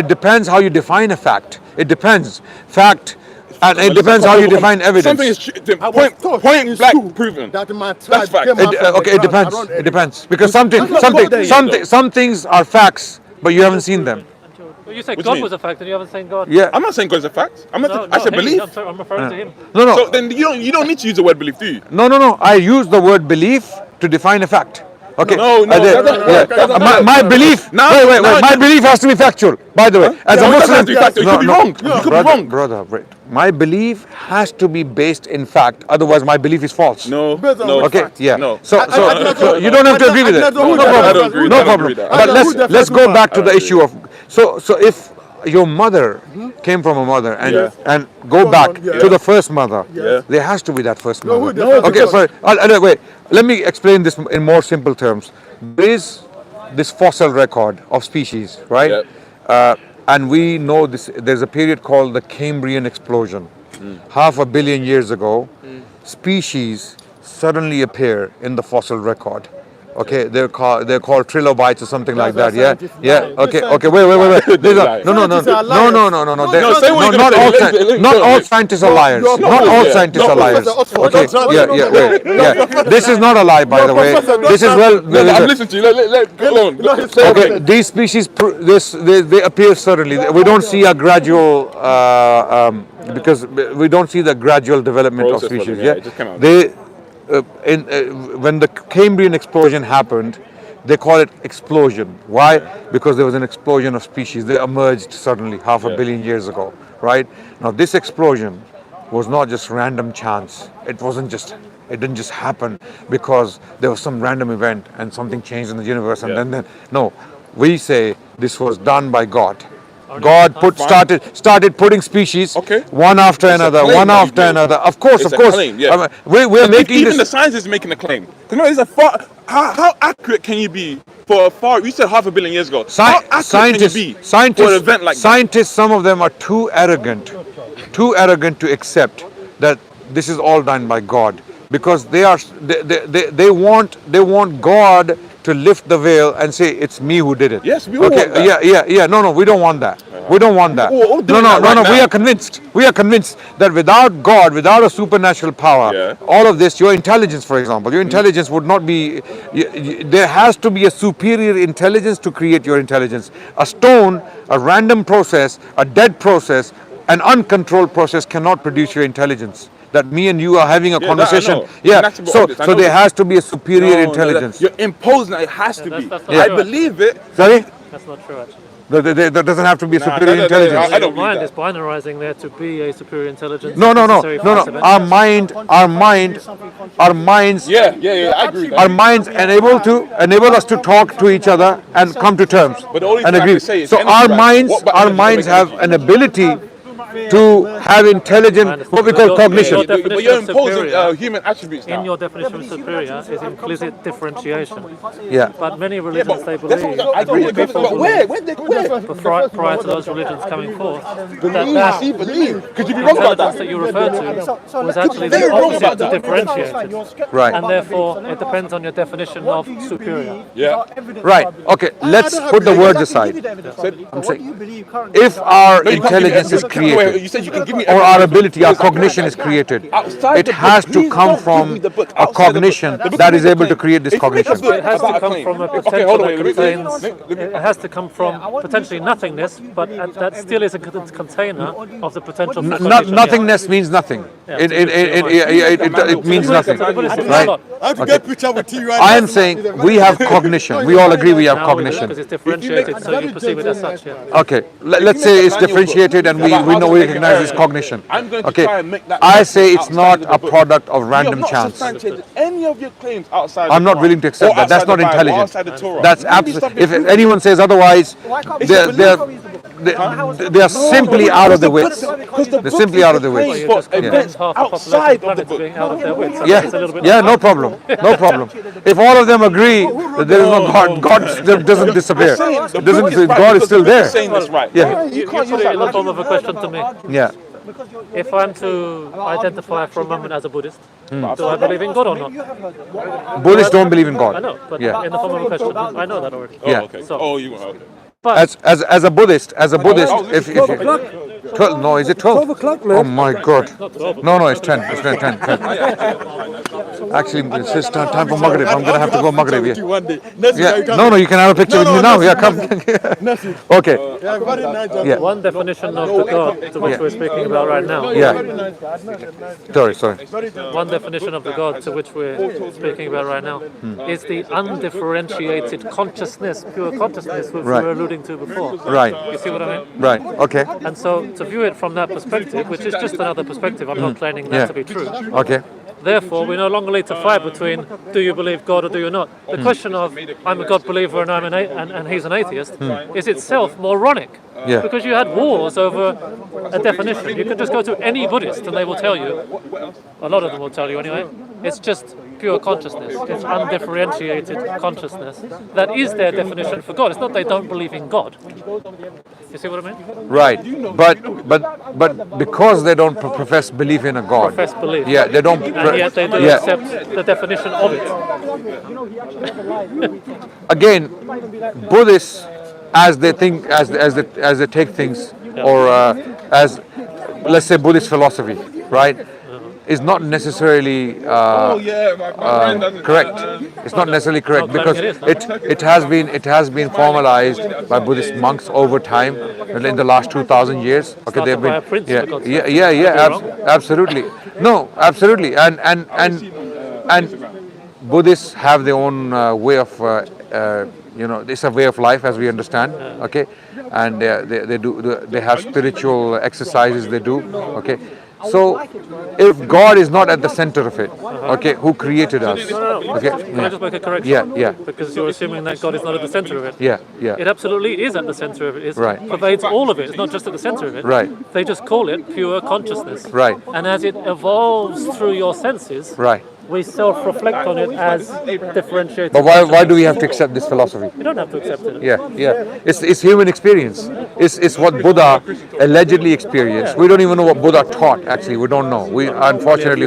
It depends how you define a fact. It depends. Fact, and it depends how you define evidence. Something is point blank proven. That my tribe That's fact. came out from Okay, it the depends. ground. It depends because some things are facts, but you haven't seen them. Well, you said What do you God mean? was a fact, and you haven't seen God. Yeah. I'm not saying God's a fact. I said him. belief. I'm referring to him. No. So then you don't need to use the word belief, do you? No. I use the word belief to define a fact. Okay. No, that doesn't work. My belief. Now- Wait. now- My belief has to be factual. By the way, as Yeah, a it doesn't Muslim, have to be factual. You could be wrong. You could be wrong. brother. Wait. My belief has to be based in fact. Otherwise, my belief is false. No. Okay. Yeah. No. So you don't have to agree with it. I don't agree. No I don't problem. agree with that. But let's go back to the issue of so if your mother came from a mother and go back to the first mother, there has to be that first mother. Okay, sorry. Wait. Let me explain this in more simple terms. There is this fossil record of species, right? And we know this. There's a period called the Cambrian explosion. 500 million years ago, species suddenly appear in the fossil record. Okay, they're called trilobites or something like that. Yeah. Okay. Wait. Not all scientists are liars. Not all scientists are liars. Okay. Yeah. This is not a lie, by the way. This is I'm listening to you. Let go on. Okay, these species they appear suddenly. We don't see a gradual because we don't see the gradual development of Process for species. them, it just came out. When the Cambrian explosion happened, they call it explosion. Why? Because there was an explosion of species. They emerged suddenly 500 million years ago, right? Now this explosion was not just random chance. It didn't just happen because there was some random event and something changed in the universe and then no. We say this was done by God. God started putting species one after another. Of course. Claim, yeah. We're making even this. the science is making a claim. How accurate can you be for a far? You said 500 million years ago. How accurate can you be for an event like that? Scientists, some of them are too arrogant to accept that this is all done by God, because they want God to lift the veil and say it's me who did it. Yes, we all want that. Yeah. No, we don't want that. We don't want that. No. We are convinced. That without God, without a supernatural power, all of this, your intelligence, for example, your intelligence would not be. There has to be a superior intelligence to create your intelligence. A stone, a random process, a dead process, an uncontrolled process cannot produce your intelligence. That me and you are having a conversation. So there has to be a superior intelligence. You're imposing that it has to be. That's I believe it. Sorry? That's not true, actually. There doesn't have to be a superior intelligence. I don't believe Mind that. is binarizing there to be a superior intelligence. No. necessary for this event. Our minds. Yeah. I agree. With Our that. minds enable us to talk to each other and come to terms But the only and thing I agree. can say is So energy our right. minds, What about our energy minds make have energy? an ability to have intelligent, what we call cognition. But you're imposing human attributes now. In your definition of superior is implicit differentiation. Yeah. But many religions, they believe, I agree with you, but where? prior to those religions coming forth, Believe. Could you be wrong about intelligence that you refer to was actually the opposite to differentiated. Right. And therefore, it depends on your definition of superior. Yeah. Right. Okay. Let's put the words aside. I'm saying, if our intelligence is created, You said you can give me or our ability, our cognition is created, it has to come from a cognition that is able to create this cognition. It has to come from a potential that contains. It has to come from potentially nothingness, but that still is a container of the potential for cognition. Nothingness means nothing. It means nothing. Right? Okay. I am saying we have cognition. We all agree we have cognition. Because it's differentiated, so you perceive it as such. Yeah. Okay, let's say it's differentiated and we know we recognize this cognition. Okay, I say it's not a product of random chance. Any of your claims outside I'm not willing to accept that. That's not intelligent. That's absolute. If anyone says otherwise, they are simply out of the wits. They're simply out of the wits. Outside of the book. Yeah, no problem. No problem. If all of them agree that there is no God, God doesn't disappear. God is still there. Yeah. You put it in the form of a question to me. Yeah. If I'm to identify for a moment as a Buddhist, do I believe in God or not? Buddhists don't believe in God. I know, but in the form of a question, I know that already. Yeah. Okay. So, But as a Buddhist, if you, 12, no, is it 12? 12 o'clock, Oh my God. No, it's 10. It's 10. Actually, it's time for Maghrib. I'm going to have to go Maghrib. Yeah. No, you can have a picture with me now. Yeah, come. Okay. Yeah. One definition of the God to which we're speaking about right now. Yeah. Sorry. One definition of the God to which we're speaking about right now is the undifferentiated consciousness, pure consciousness, which we were alluding to before. Right. You see what I mean? Right. Okay. And so to view it from that perspective, which is just another perspective, I'm not claiming that to be true. Okay. Therefore, we no longer need to fight between do you believe God or do you not. The question of I'm a God believer and and he's an atheist is itself moronic. Yeah. Because you had wars over a definition. You can just go to any Buddhist and they will tell you, a lot of them will tell you anyway, it's just pure consciousness. It's undifferentiated consciousness. That is their definition for God. It's not they don't believe in God. You see what I mean? Right. But because they don't profess belief in a God. Profess belief. Yeah, they don't. And yet they do accept the definition of it. Again, Buddhists, as they think, as they take things, or as let's say Buddhist philosophy, right, is not necessarily correct. It's not necessarily correct because it has been formalized by Buddhist monks over time in the last 2,000 years. Okay, they've been absolutely. No, absolutely, and Buddhists have their own way of it's a way of life as we understand. Okay, and they have spiritual exercises they do. Okay. So, if God is not at the center of it, okay, who created us? No. Okay, Can I just make a correction? Yeah. Because you're assuming that God is not at the center of it. Yeah. It absolutely is at the center of it. It pervades all of it. It's not just at the center of it. Right. They just call it pure consciousness. Right. And as it evolves through your senses, we self-reflect on it as differentiated. But why do we have to accept this philosophy? You don't have to accept it. Yeah. It's human experience. It's what Buddha allegedly experienced. We don't even know what Buddha taught. Actually, we don't know. We unfortunately,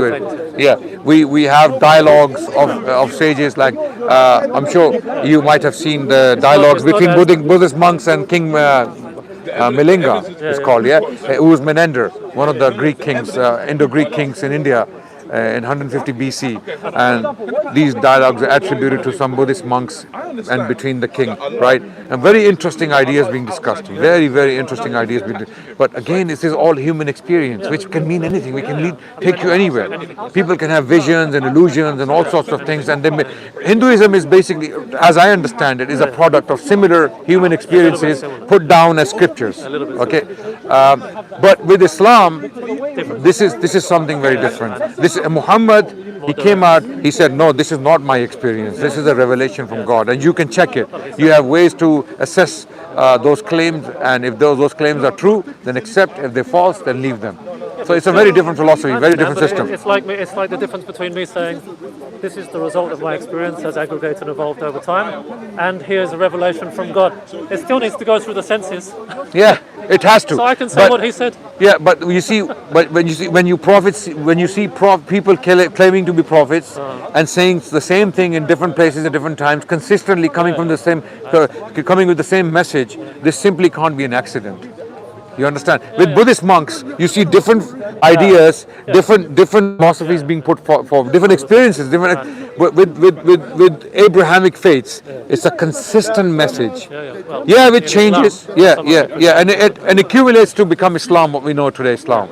we have dialogues of sages like I'm sure you might have seen the dialogues between Buddhist monks and King Milinga. It's called who was Menander, one of the Greek kings, Indo-Greek kings in India. In 150 BC, and these dialogues are attributed to some Buddhist monks and between the king, right? And very interesting ideas being discussed. Very, very interesting ideas being discussed. But again, this is all human experience, which can mean anything. We can take you anywhere. People can have visions and illusions and all sorts of things. And Hinduism is basically, as I understand it, is a product of similar human experiences put down as scriptures. Okay, but with Islam, this is something very different. Muhammad more He direct. came out, he said, no, this is not my experience. This is a revelation from God. And you can check it. You have ways to assess those claims, and if those claims are true, then accept. If they're false, then leave them. So it's a very different philosophy, very different system. It's like the difference between me saying, this is the result of my experience as aggregated and evolved over time, and here's a revelation from God. It still needs to go through the senses. Yeah, it has to. So I can say what he said. Yeah, but you see, when you see people claiming to be prophets and saying the same thing in different places at different times, consistently coming from the same, coming with the same message, this simply can't be an accident. You understand? With Buddhist monks, you see different ideas, different philosophies being put for different experiences. With Abrahamic faiths, it's a consistent message. Yeah, with changes. Yeah, and it accumulates to become Islam, what we know today, Islam.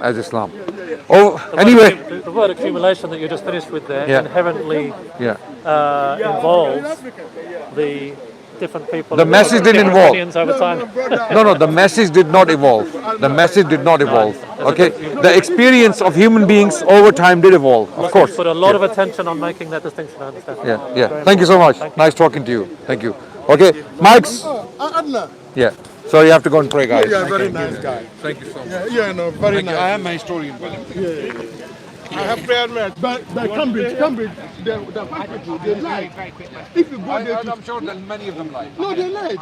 Oh, anyway. The word accumulation that you just finished with there inherently involves the different people. The message didn't evolve. Over time. No, the message did not evolve. The message did not evolve. Okay, the experience of human beings over time did evolve, of course. Put a lot of attention on making that distinction. I understand. Yeah. Thank you so much. Nice talking to you. Thank you. Okay, Mike's. Yeah. So you have to go and pray, guys. Yeah, very nice guy. Thank you so much. Yeah, no, very nice. I am a historian, by the way. Yeah. I have prayer met, but Cambridge, the white people, they lied. If you go there, I'm sure that many of them lied. No, they lied.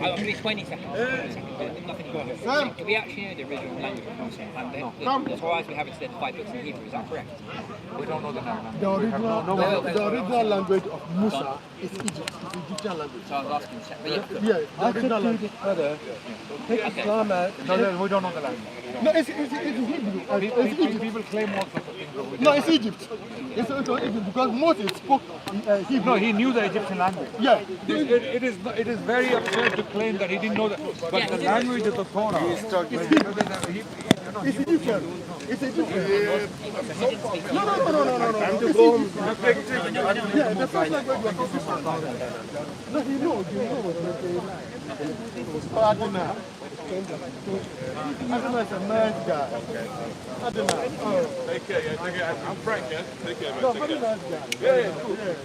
I'll give you 20 seconds. Do we actually know the original language of Moses? And the Torah we have instead of 5 books in Hebrew, is that correct? We don't know the language. The original language of Musa is Egypt. It's Egyptian language. So I was asking to check. Yeah, the original language. Take Islam out. No, we don't know the language. No, it's Hebrew. People claim all sorts of things. No, it's Egypt. It's Egypt because Moses spoke Hebrew. No, he knew the Egyptian language. Yeah. It is very absurd to claim that he didn't know that. But the language of the Torah is It's Egyptian. It's Egyptian. No. Time to go home. Yeah, the first language was Egyptian. No, he knows. Adonai. Adonai is a nice guy. Adonai. Oh. Take care. I'm Frank, yeah? Take care, man. No, very nice guy. Yeah, cool. Yeah.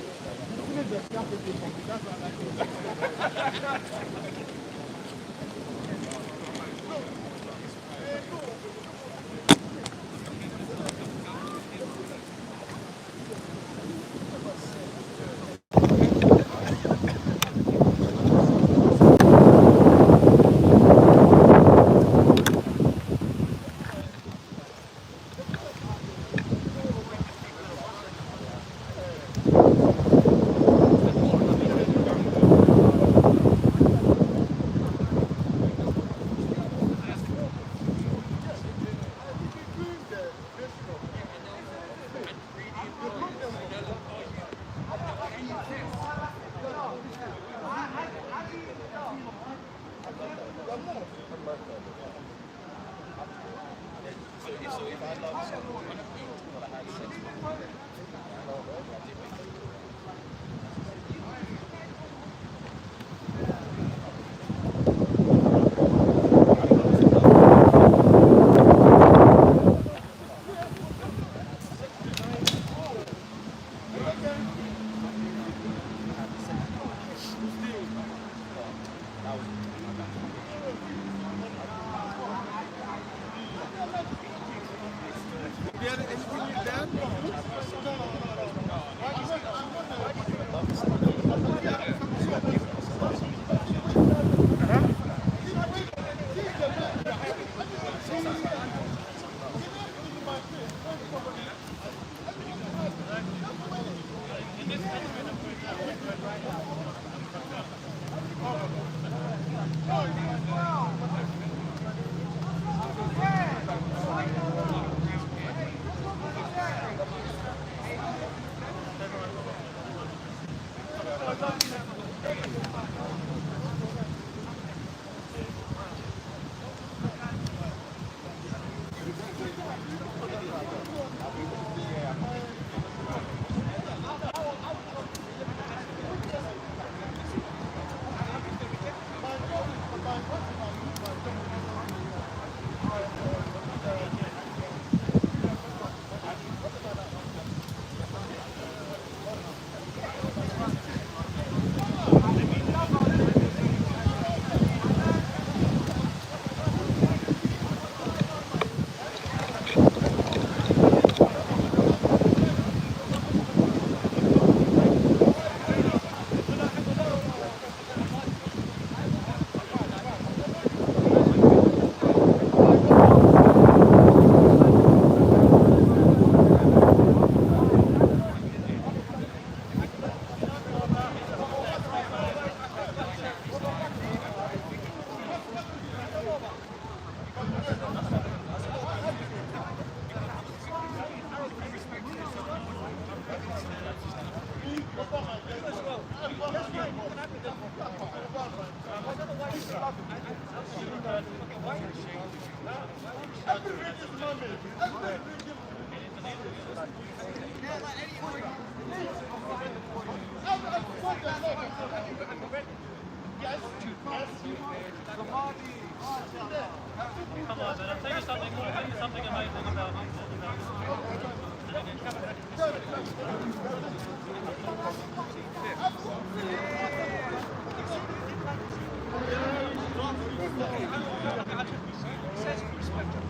Come on, man. I'll tell you something more. I'll tell you something amazing about It says respect.